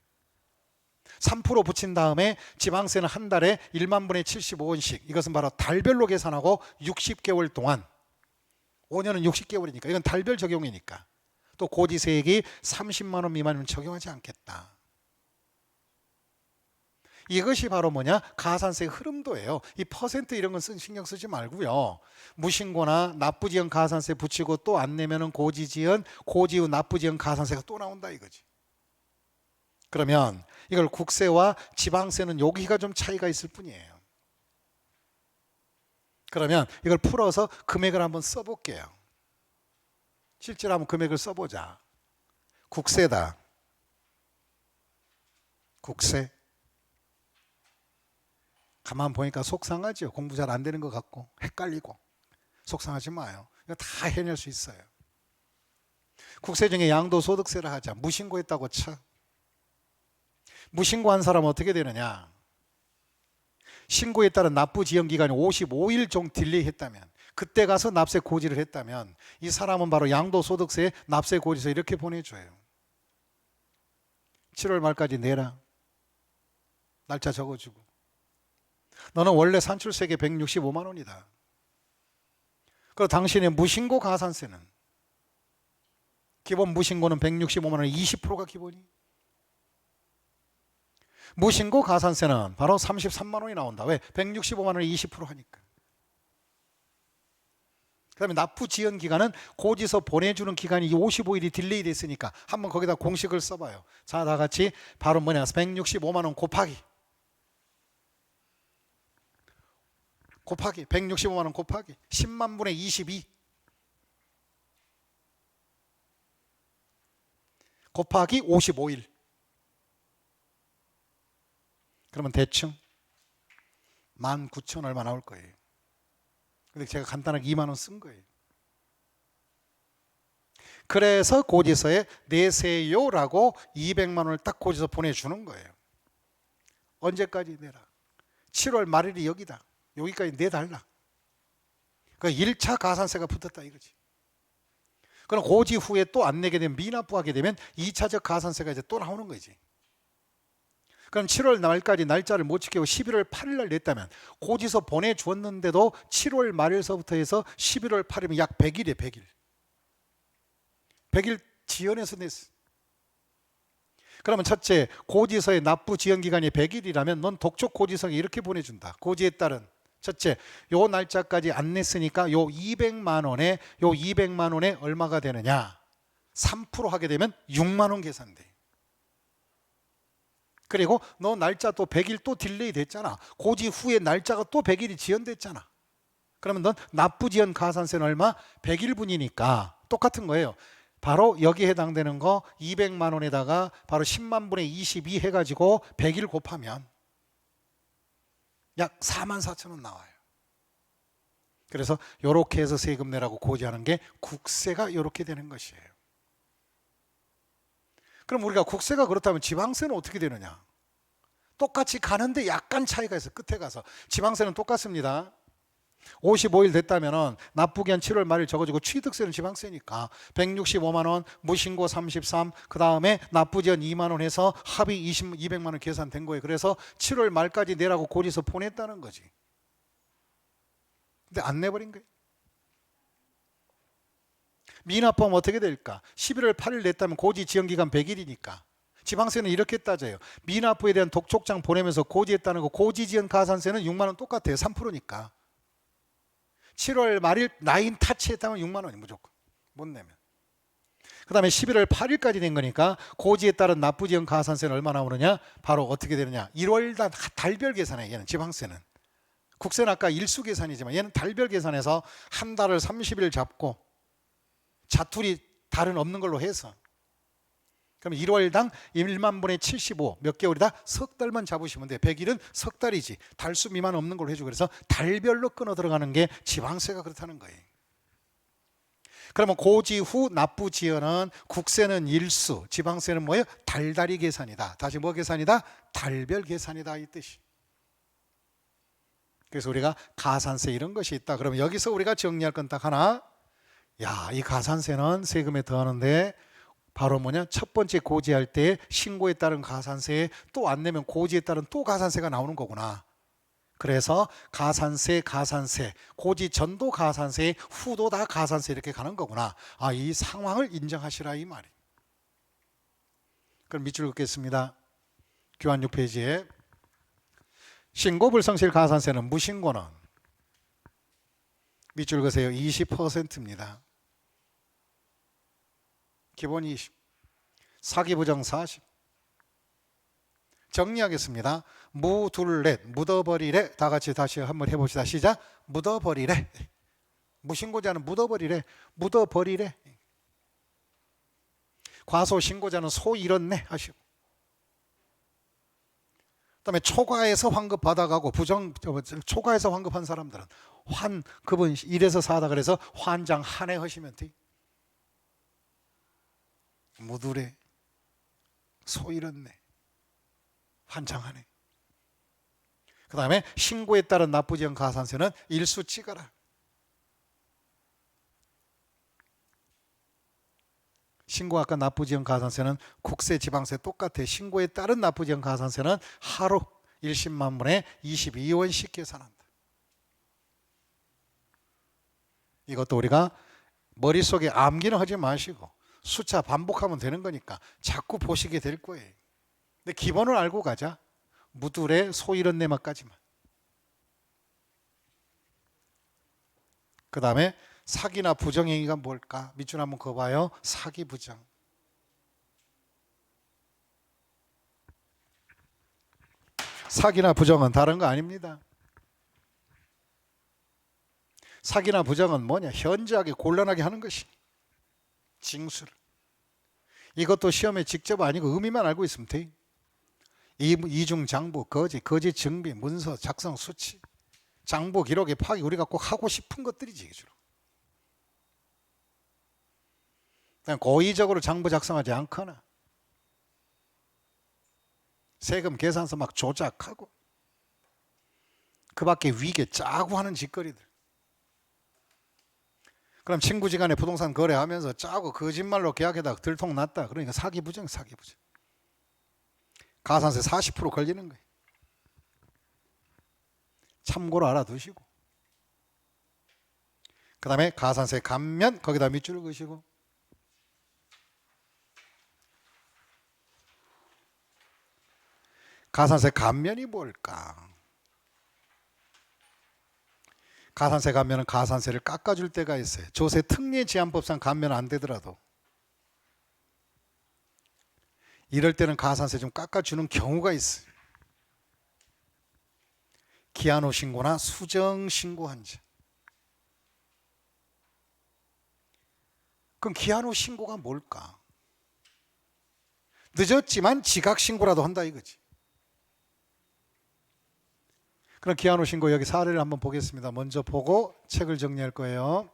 3% 붙인 다음에 지방세는 한 달에 1만 분의 75원씩, 이것은 바로 달별로 계산하고 60개월 동안, 5년은 60개월이니까 이건 달별 적용이니까 또 고지세액이 30만 원 미만이면 적용하지 않겠다. 이것이 바로 뭐냐? 가산세 흐름도예요. 이 퍼센트 이런 건 신경 쓰지 말고요. 무신고나 납부지연 가산세 붙이고 또 안 내면은 고지지연, 고지후 납부지연 가산세가 또 나온다 이거지. 그러면 이걸 국세와 지방세는 여기가 좀 차이가 있을 뿐이에요. 그러면 이걸 풀어서 금액을 한번 써볼게요. 실제로 한번 금액을 써보자. 국세다. 국세. 가만 보니까 속상하죠. 공부 잘 안 되는 것 같고 헷갈리고. 속상하지 마요. 이거 다 해낼 수 있어요. 국세 중에 양도소득세를 하자. 무신고했다고 쳐. 무신고한 사람은 어떻게 되느냐? 신고에 따른 납부 지연 기간이 55일 정 딜레이 했다면, 그때 가서 납세 고지를 했다면 이 사람은 바로 양도소득세 납세 고지서 이렇게 보내줘요. 7월 말까지 내라. 날짜 적어주고. 너는 원래 산출세계 165만 원이다. 그리고 당신의 무신고 가산세는, 기본 무신고는 165만 원의 20%가 기본이. 무신고 가산세는 바로 33만 원이 나온다. 왜? 165만 원의 20% 하니까. 그 다음에 납부 지연 기간은 고지서 보내주는 기간이 55일이 딜레이 됐으니까 한번 거기다 공식을 써봐요. 자, 다 같이 바로 뭐냐? 165만 원 곱하기 165만 원 곱하기 10만 분의 22 곱하기 55일. 그러면 대충 19,000 얼마 나올 거예요. 근데 제가 간단하게 2만 원 쓴 거예요. 그래서 고지서에 내세요라고 200만 원을 딱 고지서 보내주는 거예요. 언제까지 내라? 7월 말일이 여기다. 여기까지 내달라. 그 1차 가산세가 붙었다 이거지. 그럼 고지 후에 또 안 내게 되면 미납부하게 되면 2차적 가산세가 이제 또 나오는 거지. 그럼 7월 말까지 날짜를 못 지키고 11월 8일 날 냈다면 고지서 보내주었는데도 7월 말일서부터 해서 11월 8일이면 약 100일이에요. 100일. 100일 지연해서 냈어. 그러면 첫째, 고지서의 납부 지연 기간이 100일이라면 넌 독촉 고지서에 이렇게 보내준다. 고지에 따른 첫째, 요 날짜까지 안 냈으니까 요 200만 원에 얼마가 되느냐? 3% 하게 되면 6만 원 계산돼. 그리고 너 날짜 또 100일 또 딜레이 됐잖아. 고지 후에 날짜가 또 100일이 지연됐잖아. 그러면 넌 납부 지연 가산세는 얼마? 100일분이니까 똑같은 거예요. 바로 여기에 해당되는 거 200만 원에다가 바로 10만 분의 22 해가지고 100일 곱하면 약 44,000원 나와요. 그래서 이렇게 해서 세금 내라고 고지하는 게 국세가 이렇게 되는 것이에요. 그럼 우리가 국세가 그렇다면 지방세는 어떻게 되느냐? 똑같이 가는데 약간 차이가 있어요. 끝에 가서. 지방세는 똑같습니다. 55일 됐다면 납부기한 7월 말일 적어주고 취득세는 지방세니까 165만 원, 무신고 33, 그 다음에 납부지연 2만 원 해서 합의 200만 원 계산된 거예요. 그래서 7월 말까지 내라고 고지서 보냈다는 거지. 근데 안 내버린 거예요. 미납부하면 어떻게 될까? 11월 8일 냈다면 고지 지연기간 100일이니까 지방세는 이렇게 따져요. 미납부에 대한 독촉장 보내면서 고지했다는 거, 고지 지연 가산세는 6만 원 똑같아요. 3%니까 7월 말일 라인 타치했다면 6만 원이 무조건 못 내면. 그 다음에 11월 8일까지 된 거니까 고지에 따른 납부 지연 가산세는 얼마 나오느냐? 바로 어떻게 되느냐? 1월 달별 계산이에요. 얘는 지방세는. 국세는 아까 일수 계산이지만 얘는 달별 계산해서 한 달을 30일 잡고 자투리 달은 없는 걸로 해서, 그럼 1월당 1만 분의 75 몇 개월이다? 석 달만 잡으시면 돼요. 100일은 석 달이지 달수 미만 없는 걸로 해주고, 그래서 달별로 끊어 들어가는 게 지방세가 그렇다는 거예요. 그러면 고지 후 납부 지연은 국세는 일수, 지방세는 뭐예요? 달달이 계산이다. 다시 뭐 계산이다? 달별 계산이다 이 뜻이. 그래서 우리가 가산세 이런 것이 있다. 그러면 여기서 우리가 정리할 건 딱 하나. 야, 이 가산세는 세금에 더하는데 바로 뭐냐? 첫 번째 고지할 때 신고에 따른 가산세에 또 안 내면 고지에 따른 또 가산세가 나오는 거구나. 그래서 가산세, 고지 전도 가산세, 후도 다 가산세 이렇게 가는 거구나. 아, 이 상황을 인정하시라 이 말이. 그럼 밑줄 긋겠습니다. 교환 6페이지에 신고 불성실 가산세는 무신고는 밑줄 그으세요. 20%입니다. 기본 20, 사기부정 40. 정리하겠습니다. 무둘렛, 묻어버리래. 다 같이 다시 한번 해봅시다. 시작. 묻어버리래. 무신고자는 묻어버리래. 묻어버리래. 과소신고자는 소 잃었네 하시고. 그다음에 초과해서 환급 받아가고 초과해서 환급한 사람들은 급은 1에서 4다 그래서 환장 한해 하시면 돼. 무두래, 소 잃었네, 환장하네. 그 다음에 신고에 따른 납부지연 가산세는 일수 찍어라. 신고 아까 납부지연 가산세는 국세 지방세 똑같아. 신고에 따른 납부지연 가산세는 하루 1십만 분에 22원씩 계산한다. 이것도 우리가 머릿속에 암기는 하지 마시고 숫자 반복하면 되는 거니까 자꾸 보시게 될 거예요. 근데 기본을 알고 가자. 무둘에 소 잃은 내막까지만. 그 다음에 사기나 부정행위가 뭘까? 밑줄 한번 그어봐요. 사기 부정. 사기나 부정은 다른 거 아닙니다. 사기나 부정은 뭐냐? 현저하게 곤란하게 하는 것이. 징수를. 이것도 시험에 직접 아니고 의미만 알고 있으면 돼. 이중 장부, 거짓 증비, 문서 작성, 수치, 장부 기록의 파기, 우리가 꼭 하고 싶은 것들이지. 주로. 그냥 고의적으로 장부 작성하지 않거나 세금 계산서 막 조작하고 그 밖에 위계 짜고 하는 짓거리들. 그럼 친구지간에 부동산 거래하면서 짜고 거짓말로 계약에다가 들통났다. 그러니까 사기부정. 가산세 40% 걸리는 거예요. 참고로 알아두시고. 그 다음에 가산세 감면 거기다 밑줄을 그으시고. 가산세 감면이 뭘까? 가산세 감면은 가산세를 깎아줄 때가 있어요. 조세 특례 제한법상 감면 안 되더라도 이럴 때는 가산세 좀 깎아주는 경우가 있어요. 기한 후 신고나 수정 신고한 자. 그럼 기한 후 신고가 뭘까? 늦었지만 지각 신고라도 한다 이거지. 그럼 기한 후 신고 여기 사례를 한번 보겠습니다. 먼저 보고 책을 정리할 거예요.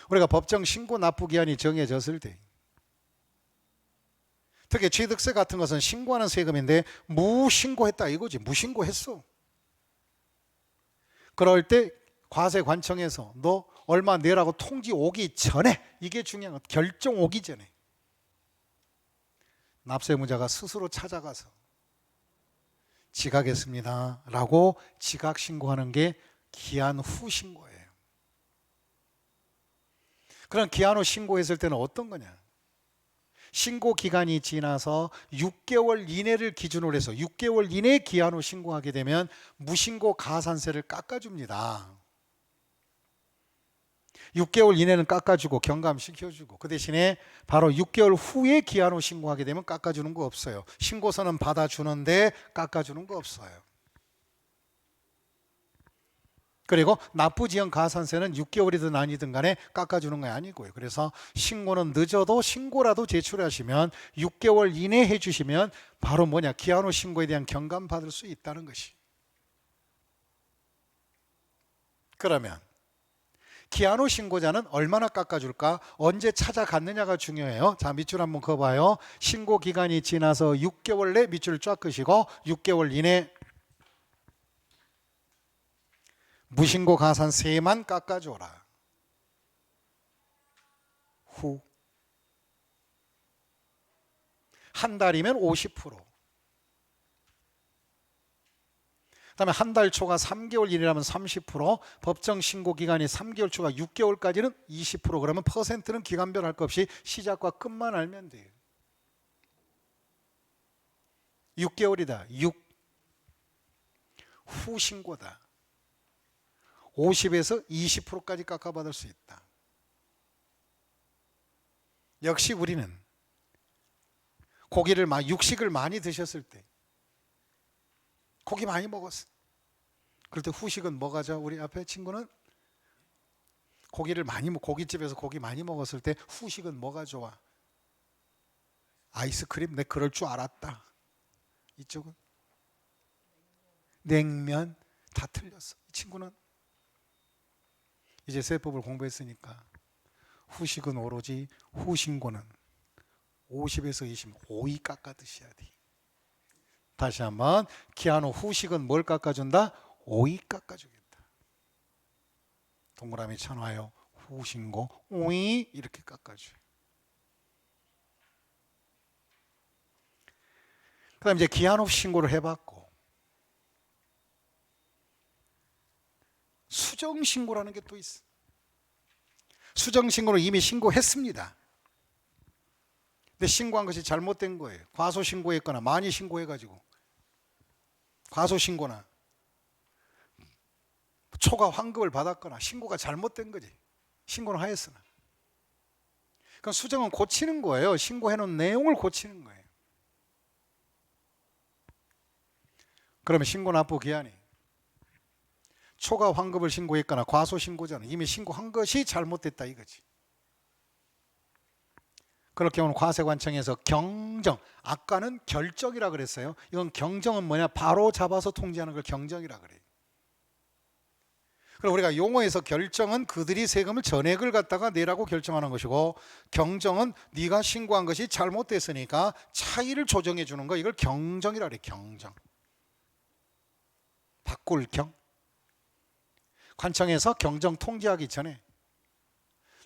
우리가 법정 신고 납부 기한이 정해졌을 때 특히 취득세 같은 것은 신고하는 세금인데 무신고했다 이거지. 무신고했어. 그럴 때 과세관청에서 너 얼마 내라고 통지 오기 전에, 이게 중요한 거, 결정 오기 전에 납세무자가 스스로 찾아가서 지각했습니다 라고 지각 신고하는 게 기한 후 신고예요. 그럼 기한 후 신고했을 때는 어떤 거냐? 신고 기간이 지나서 6개월 이내를 기준으로 해서 6개월 이내 기한 후 신고하게 되면 무신고 가산세를 깎아줍니다. 6개월 이내는 깎아주고 경감시켜주고 그 대신에 바로 6개월 후에 기한 후 신고하게 되면 깎아주는 거 없어요. 신고서는 받아주는데 깎아주는 거 없어요. 그리고 납부지연 가산세는 6개월이든 아니든 간에 깎아주는 거 아니고요. 그래서 신고는 늦어도 신고라도 제출하시면 6개월 이내에 해주시면 바로 뭐냐? 기한 후 신고에 대한 경감 받을 수 있다는 것이. 그러면 기한 후 신고자는 얼마나 깎아줄까? 언제 찾아갔느냐가 중요해요. 자, 밑줄 한번 그어봐요. 신고 기간이 지나서 6개월 내 밑줄을 쫙 끄시고 6개월 이내 무신고 가산세만 깎아줘라. 후. 한 달이면 50%. 그다음에 한 달 초과 3개월 이내라면 30%, 법정 신고 기간이 3개월 초과 6개월까지는 20%. 그러면 퍼센트는 기간별 할 것 없이 시작과 끝만 알면 돼요. 6개월이다. 6. 후 신고다. 50에서 20%까지 깎아받을 수 있다. 역시 우리는 육식을 많이 드셨을 때, 고기 많이 먹었어. 그럴 때 후식은 뭐가 좋아? 우리 앞에 친구는 고깃집에서 고기 많이 먹었을 때 후식은 뭐가 좋아? 아이스크림? 내 그럴 줄 알았다. 이쪽은 냉면. 다 틀렸어. 이 친구는 이제 세법을 공부했으니까 후식은 오로지 후신고는 50에서 20, 5위 깎아 드셔야 돼. 다시 한번 기한 후 후식은 뭘 깎아준다? 5위 깎아주겠다. 동그라미 쳐놔요. 후신고 5위 이렇게 깎아줘요. 그 다음 이제 기한 후 신고를 해봤고 수정신고라는 게 또 있어. 수정신고는 이미 신고했습니다. 근데 신고한 것이 잘못된 거예요. 과소신고했거나 많이 신고해가지고 과소신고나 초과 환급을 받았거나 신고가 잘못된 거지. 신고는 하였으나. 그럼 수정은 고치는 거예요. 신고해놓은 내용을 고치는 거예요. 그러면 신고 납부 기한이 초과 환급을 신고했거나 과소신고자는 이미 신고한 것이 잘못됐다 이거지. 그럴 경우는 과세관청에서 경정, 아까는 결정이라 그랬어요. 이건 경정은 뭐냐? 바로 잡아서 통지하는 걸 경정이라 그래요. 그럼 우리가 용어에서 결정은 그들이 세금을 전액을 갖다가 내라고 결정하는 것이고, 경정은 네가 신고한 것이 잘못됐으니까 차이를 조정해 주는 거, 이걸 경정이라 그래요. 경정. 바꿀 경. 관청에서 경정 통지하기 전에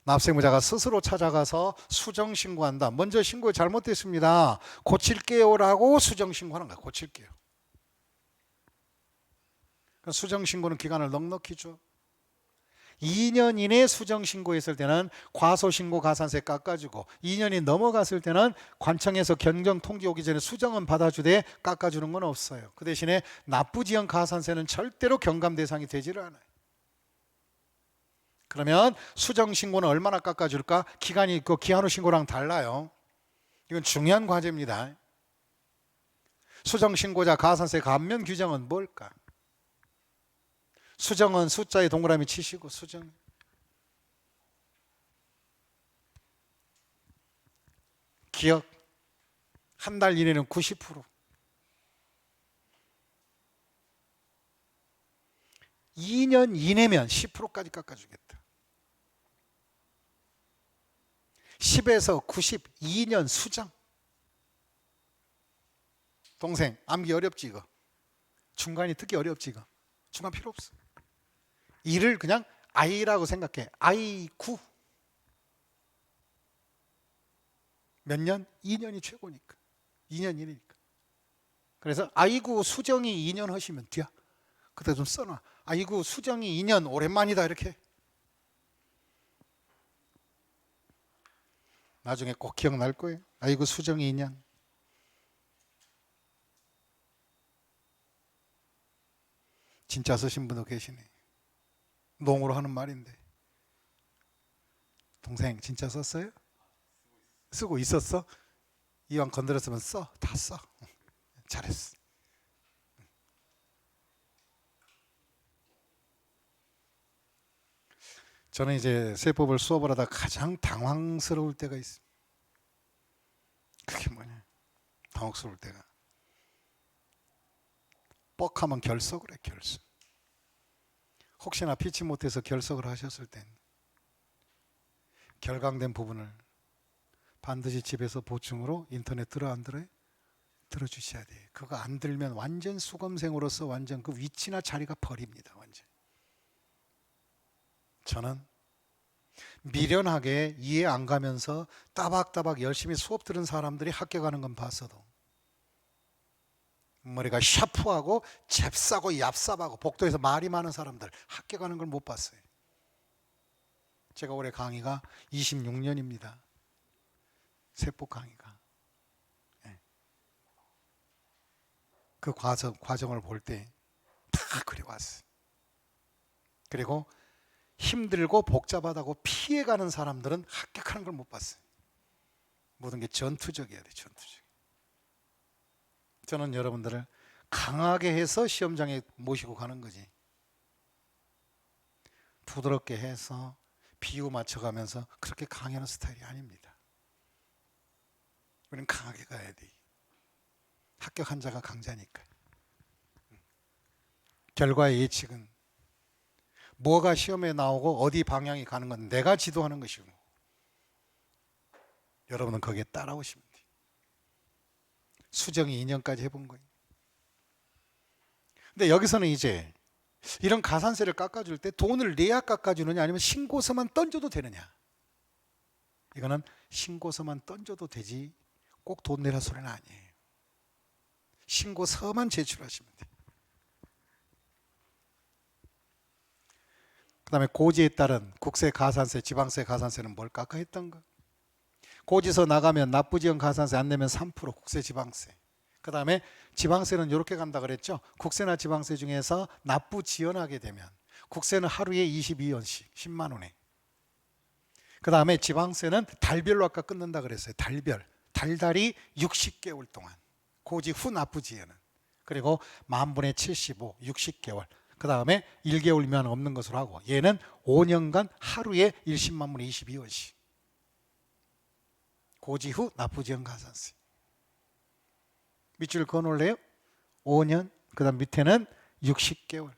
납세무자가 스스로 찾아가서 수정 신고한다. 먼저 신고 잘못됐습니다. 고칠게요라고 수정 신고하는 거야. 고칠게요. 수정 신고는 기간을 넉넉히 줘. 2년 이내 수정 신고했을 때는 과소신고 가산세 깎아주고, 2년이 넘어갔을 때는 관청에서 경정 통지 오기 전에 수정은 받아주되 깎아주는 건 없어요. 그 대신에 납부지연 가산세는 절대로 경감 대상이 되지를 않아요. 그러면 수정신고는 얼마나 깎아줄까? 기간이 그 기한 후 신고랑 달라요. 이건 중요한 과제입니다. 수정신고자 가산세 감면 규정은 뭘까? 수정은 숫자에 동그라미 치시고, 수정. 기억. 한 달 이내는 90%. 2년 이내면 10%까지 깎아주겠다. 10에서 92년 수정. 동생, 암기 어렵지 이거? 중간이 특히 어렵지 이거? 중간 필요 없어. 이를 그냥 I라고 생각해. I9. 몇 년? 2년이 최고니까. 2년 이내니까. 그래서 I9 수정이 2년 하시면 돼요. 그때 좀 써놔. I9 수정이 2년 오랜만이다 이렇게. 나중에 꼭 기억날 거예요. I9 수정이 2년. 진짜 쓰신 분도 계시네. 농으로 하는 말인데. 동생 진짜 썼어요? 쓰고 있었어? 이왕 건드렸으면 써. 다 써. 잘했어. 저는 이제 세법을 수업을 하다 가장 당황스러울 때가 있습니다. 그게 뭐냐? 당혹스러울 때가. 뻑하면 결석을 해. 결석. 혹시나 피치 못해서 결석을 하셨을 땐 결강된 부분을 반드시 집에서 보충으로 인터넷 들어 안 들어요? 들어주셔야 돼요. 그거 안 들면 완전 수험생으로서 완전 그 위치나 자리가 버립니다. 완전. 저는 미련하게 이해 안 가면서 따박따박 열심히 수업 들은 사람들이 합격하는 건 봤어도 머리가 샤프하고 잽싸고 얍삽하고 복도에서 말이 많은 사람들 합격하는 걸 못 봤어요. 제가 올해 강의가 26년입니다. 세법 강의가. 그 과정을 볼 때 다 그려왔어요. 그리고 힘들고 복잡하다고 피해가는 사람들은 합격하는 걸 못 봤어요. 모든 게 전투적이어야 돼. 전투적. 저는 여러분들을 강하게 해서 시험장에 모시고 가는 거지, 부드럽게 해서 비유 맞춰가면서 그렇게 강의하는 스타일이 아닙니다. 우리는 강하게 가야 돼. 합격한 자가 강자니까. 결과의 예측은 뭐가 시험에 나오고 어디 방향이 가는 건 내가 지도하는 것이고, 여러분은 거기에 따라오시면 돼요. 수정이 2년까지 해본 거예요. 근데 여기서는 이제 이런 가산세를 깎아줄 때 돈을 내야 깎아주느냐 아니면 신고서만 던져도 되느냐, 이거는 신고서만 던져도 되지 꼭 돈 내라 소리는 아니에요. 신고서만 제출하시면 돼요. 그 다음에 고지에 따른 국세, 가산세, 지방세, 가산세는 뭘 깎아했던가? 고지서 나가면 납부지연 가산세 안 내면 3% 국세, 지방세. 그 다음에 지방세는 이렇게 간다 그랬죠. 국세나 지방세 중에서 납부 지연하게 되면 국세는 하루에 22원씩 10만 원에. 그 다음에 지방세는 달별로 아까 끊는다 그랬어요. 달별. 달달이 60개월 동안. 고지 후 납부 지연은. 그리고 만분의 75, 60개월. 그 다음에 1개월 미만 없는 것으로 하고, 얘는 5년간 하루에 1십만 분의 22원씩. 고지 후 납부 지연 가산세. 밑줄 그어놓을래요? 5년. 그 다음 밑에는 60개월.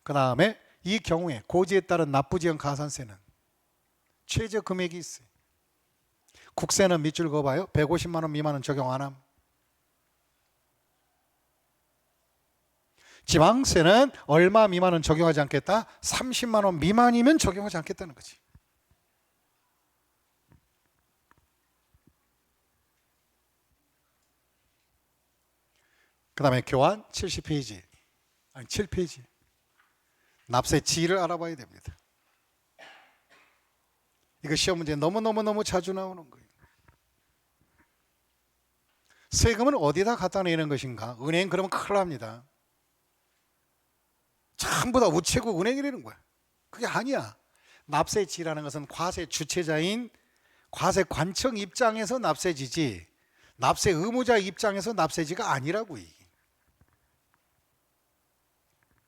그 다음에 이 경우에 고지에 따른 납부 지연 가산세는 최저 금액이 있어요. 국세는 밑줄 그어봐요. 150만 원 미만은 적용 안 함. 지방세는 얼마 미만은 적용하지 않겠다? 30만 원 미만이면 적용하지 않겠다는 거지. 그 다음에 교환 70페이지, 아니 7페이지. 납세 지를 알아봐야 됩니다. 이거 시험 문제 너무 자주 나오는 거예요. 세금을 어디다 갖다 내는 것인가? 은행 그러면 큰일 납니다. 전부 다 우체국 은행이라는 거야. 그게 아니야. 납세지라는 것은 과세 주체자인 과세관청 입장에서 납세지지, 납세 의무자 입장에서 납세지가 아니라고.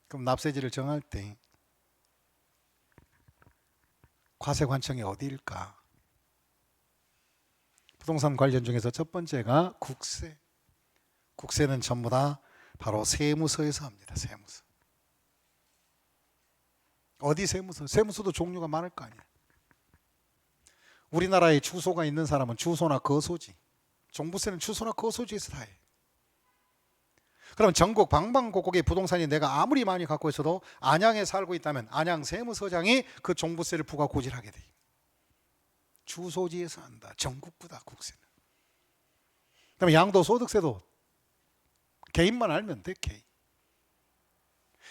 그럼 납세지를 정할 때 과세관청이 어디일까? 부동산 관련 중에서 첫 번째가 국세. 국세는 전부 다 바로 세무서에서 합니다. 세무서. 어디 세무서? 세무서도 종류가 많을 거 아니야. 우리나라에 주소가 있는 사람은 주소나 거소지. 종부세는 주소나 거소지에서 다 해. 그럼 전국 방방곡곡의 부동산이 내가 아무리 많이 갖고 있어도 안양에 살고 있다면 안양 세무서장이 그 종부세를 부과 고지하게 돼. 주소지에서 한다. 전국구다 국세는. 그다음에 양도소득세도 개인만 알면 돼. 개인.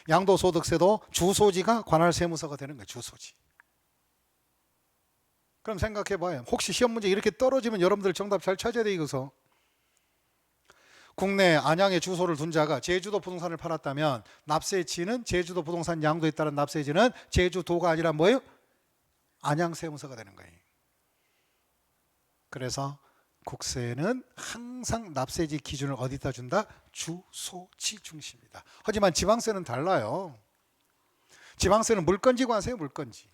양도소득세도 주소지가 관할 세무서가 되는 거야. 주소지. 그럼 생각해 봐요. 혹시 시험 문제 이렇게 떨어지면 여러분들 정답 잘 찾아야 돼. 이거서 국내 안양에 주소를 둔 자가 제주도 부동산을 팔았다면 납세지는 제주도 부동산 양도에 따른 납세지는 제주도가 아니라 뭐예요? 안양 세무서가 되는 거예요. 그래서 국세는 항상 납세지 기준을 어디다 준다? 주소지 중심이다. 하지만 지방세는 달라요. 지방세는 물건지 관세예요. 물건지.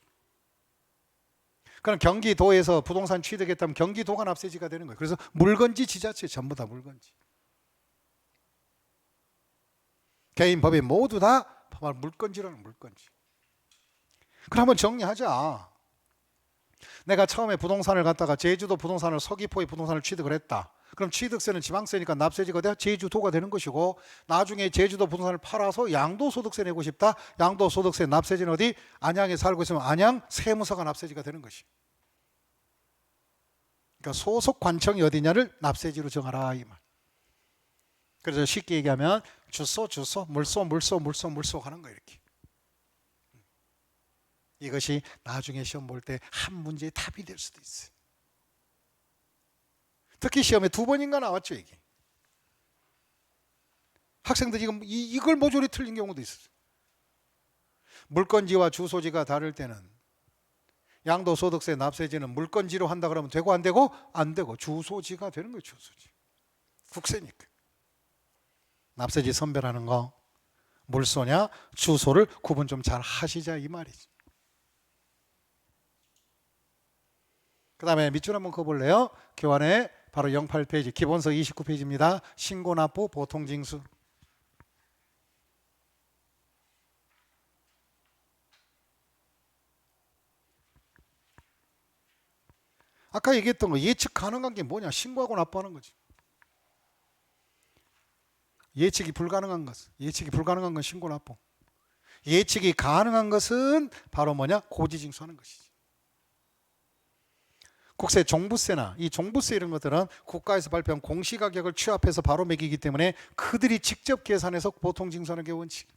그럼 경기도에서 부동산 취득했다면 경기도가 납세지가 되는 거예요. 그래서 물건지 지자체 전부 다 물건지. 개인 법인 모두 다 물건지라는 물건지. 그럼 한번 정리하자. 내가 처음에 부동산을 갖다가 제주도 부동산을 서귀포의 부동산을 취득을 했다. 그럼 취득세는 지방세니까 납세지가 돼 제주도가 되는 것이고, 나중에 제주도 부동산을 팔아서 양도소득세 내고 싶다. 양도소득세 납세지는 어디? 안양에 살고 있으면 안양 세무서가 납세지가 되는 것이. 그러니까 소속 관청이 어디냐를 납세지로 정하라 이 말. 그래서 쉽게 얘기하면 주소 물소 하는 거 이렇게. 이것이 나중에 시험 볼 때 한 문제의 답이 될 수도 있어요. 특히 시험에 2번인가 나왔죠 이게. 학생들이 지금 이걸 모조리 틀린 경우도 있어요. 물건지와 주소지가 다를 때는 양도소득세 납세지는 물건지로 한다 그러면 되고 안 되고? 안 되고 주소지가 되는 거예요. 주소지. 국세니까. 납세지 선별하는 거 물소냐 주소를 구분 좀 잘 하시자 이 말이지. 그 다음에 밑줄 한번 그어볼래요? 교환에 바로 08페이지 기본서 29페이지입니다. 신고납부 보통징수. 아까 얘기했던 거 예측 가능한 게 뭐냐? 신고하고 납부하는 거지. 예측이 불가능한 건 신고 납부. 예측이 가능한 것은 바로 뭐냐? 고지징수하는 것이지. 국세, 종부세나 이 종부세 이런 것들은 국가에서 발표한 공시가격을 취합해서 바로 매기기 때문에 그들이 직접 계산해서 보통 징수하는 게 원칙.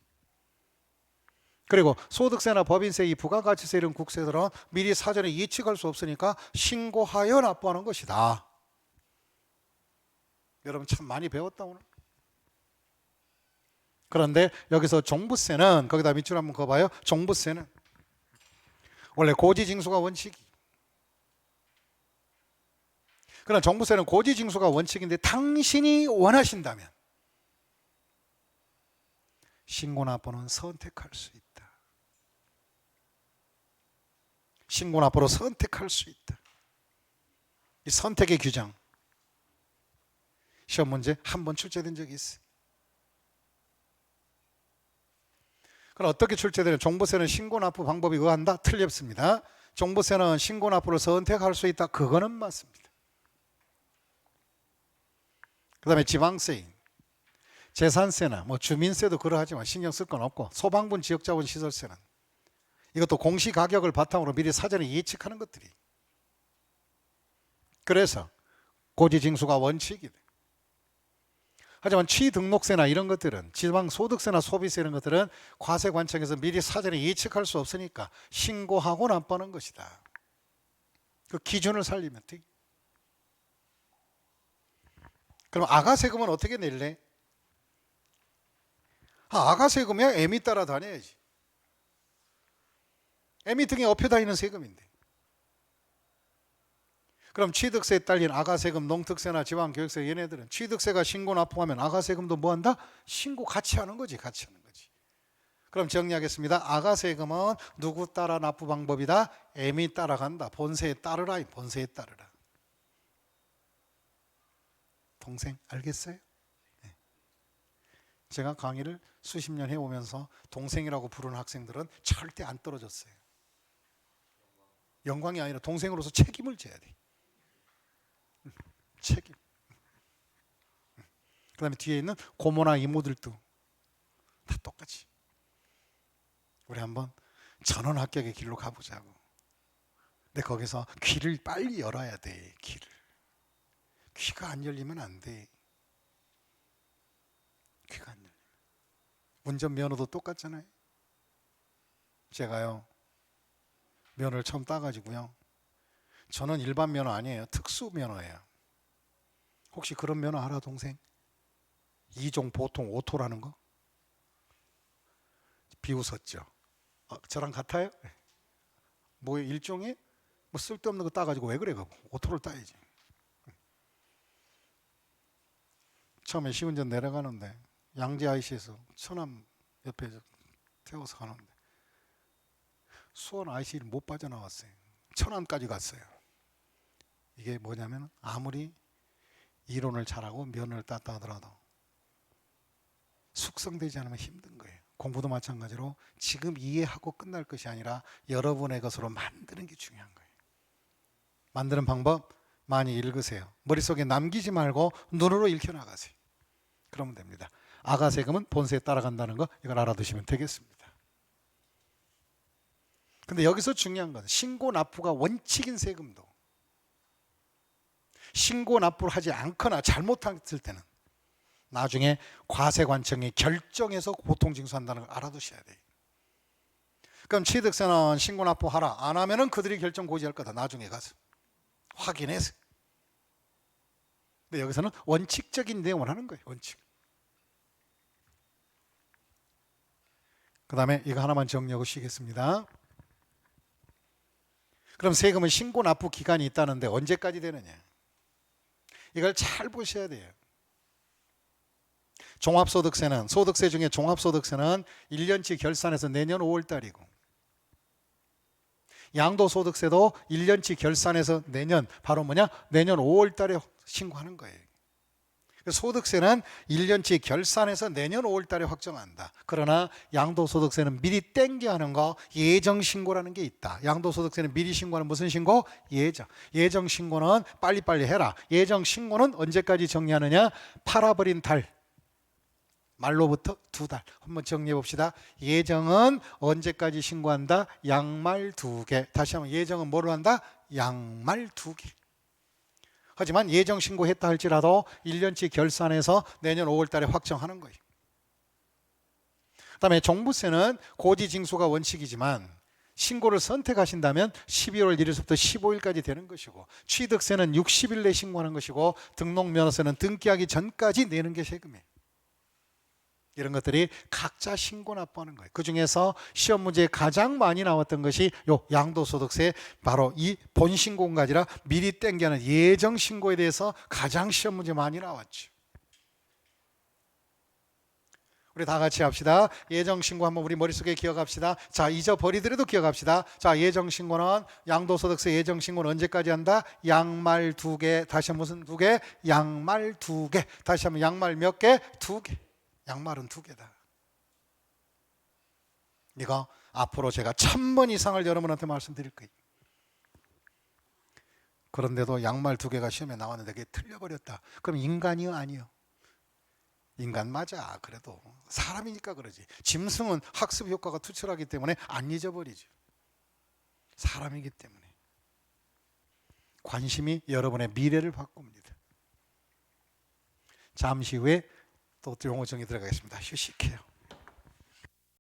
그리고 소득세나 법인세, 이 부가가치세 이런 국세들은 미리 사전에 예측할 수 없으니까 신고하여 납부하는 것이다. 여러분 참 많이 배웠다 오늘. 그런데 여기서 종부세는 거기다 밑줄 한번 그어봐요. 종부세는 원래 고지징수가 원칙이. 그러나 종부세는 고지징수가 원칙인데 당신이 원하신다면 신고납부는 선택할 수 있다. 신고납부로 선택할 수 있다. 이 선택의 규정 시험 문제 한 번 출제된 적이 있어요. 그럼 어떻게 출제되는? 종부세는 신고납부 방법이 의한다? 틀렸습니다. 종부세는 신고납부를 선택할 수 있다. 그거는 맞습니다. 그 다음에 지방세, 재산세나 뭐 주민세도 그러하지만 신경 쓸 건 없고, 소방분 지역자원 시설세는 이것도 공시가격을 바탕으로 미리 사전에 예측하는 것들이. 그래서 고지징수가 원칙이다. 하지만 취등록세나 이런 것들은, 지방소득세나 소비세 이런 것들은 과세관청에서 미리 사전에 예측할 수 없으니까 신고하고 납부하는 것이다. 그 기준을 살리면 돼. 그럼 아가세금은 어떻게 낼래? 아가세금이야 애미 따라 다녀야지. 애미 등에 업혀 다니는 세금인데. 그럼 취득세에 딸린 아가세금, 농특세나 지방교육세 얘네들은 취득세가 신고 납부하면 아가세금도 뭐한다? 신고 같이 하는 거지. 같이 하는 거지. 그럼 정리하겠습니다. 아가세금은 누구 따라 납부 방법이다? 애미 따라간다. 본세에 따르라. 본세에 따르라. 동생 알겠어요? 네. 제가 강의를 수십 년 해오면서 동생이라고 부르는 학생들은 절대 안 떨어졌어요. 영광이 아니라 동생으로서 책임을 져야 돼. 책임. 그 다음에 뒤에 있는 고모나 이모들도 다 똑같이. 우리 한번 전원 합격의 길로 가보자고. 근데 거기서 귀를 빨리 열어야 돼. 귀를. 귀가 안 열리면 안 돼. 귀가 안 열리면. 운전면허도 똑같잖아요. 제가요 면허를 처음 따가지고요, 저는 일반 면허 아니에요. 특수 면허예요. 혹시 그런 면허 알아 동생? 2종 보통 오토라는 거? 비웃었죠. 저랑 같아요? 뭐 일종의 뭐 쓸데없는 거 따가지고 왜 그래? 오토를 따야지. 처음에 시운전 내려가는데 양재 IC에서 천안 옆에 태워서 가는데 수원 IC를 못 빠져나왔어요. 천안까지 갔어요. 이게 뭐냐면 아무리 이론을 잘하고 면허를 땄다 하더라도 숙성되지 않으면 힘든 거예요. 공부도 마찬가지로 지금 이해하고 끝날 것이 아니라 여러분의 것으로 만드는 게 중요한 거예요. 만드는 방법 많이 읽으세요. 머릿속에 남기지 말고 눈으로 읽혀나가세요. 그러면 됩니다. 아가 세금은 본세에 따라간다는 거 이걸 알아두시면 되겠습니다. 근데 여기서 중요한 건 신고 납부가 원칙인 세금도 신고 납부를 하지 않거나 잘못했을 때는 나중에 과세관청이 결정해서 고통징수한다는 걸 알아두셔야 돼요. 그럼 취득세는 신고 납부하라. 안 하면은 그들이 결정 고지할 거다. 나중에 가서 확인해서. 근데 여기서는 원칙적인 내용을 하는 거예요. 원칙. 그 다음에 이거 하나만 정리하고 쉬겠습니다. 그럼 세금은 신고 납부 기간이 있다는데 언제까지 되느냐? 이걸 잘 보셔야 돼요. 종합소득세는 소득세 중에 종합소득세는 1년치 결산해서 내년 5월 달이고 양도소득세도 1년치 결산해서 내년 바로 뭐냐? 내년 5월 달에 신고하는 거예요. 소득세는 1년치 결산해서 내년 5월 달에 확정한다. 그러나 양도소득세는 미리 땡겨 하는 거 예정신고라는 게 있다. 양도소득세는 미리 신고하는 무슨 신고? 예정. 예정신고는 빨리빨리 해라. 예정신고는 언제까지 정리하느냐? 팔아버린 달 말로부터 2달. 한번 정리해 봅시다. 예정은 언제까지 신고한다? 양말 2개. 다시 한번 예정은 뭐로 한다? 양말 2개. 하지만 예정 신고했다 할지라도 1년치 결산해서 내년 5월 달에 확정하는 거예요. 그다음에 종부세는 고지징수가 원칙이지만 신고를 선택하신다면 12월 1일부터 15일까지 되는 것이고 취득세는 60일 내에 신고하는 것이고 등록면허세는 등기하기 전까지 내는 게 세금이에요. 이런 것들이 각자 신고 납부하는 거예요. 그중에서 시험 문제에 가장 많이 나왔던 것이 요 양도소득세 바로 이 본신고가 아니라 미리 땡겨는 예정신고에 대해서 가장 시험 문제 많이 나왔죠. 우리 다 같이 합시다. 예정신고 한번 우리 머릿속에 기억합시다. 자, 잊어버리더라도 기억합시다. 자, 예정신고는 양도소득세 예정신고는 언제까지 한다? 양말 2개. 다시 한번 무슨 2개? 양말 2개. 다시 한번 양말 몇 개? 2개. 양말은 2개다. 이거 앞으로 제가 1000번 이상을 여러분한테 말씀드릴 거예요. 그런데도 양말 2개가 시험에 나왔는데 그게 틀려버렸다. 그럼 인간이요? 아니요? 인간 맞아. 그래도 사람이니까 그러지. 짐승은 학습 효과가 투철하기 때문에 안 잊어버리죠. 사람이기 때문에. 관심이 여러분의 미래를 바꿉니다. 잠시 후에 또 용어 정의 들어가겠습니다. 휴식해요.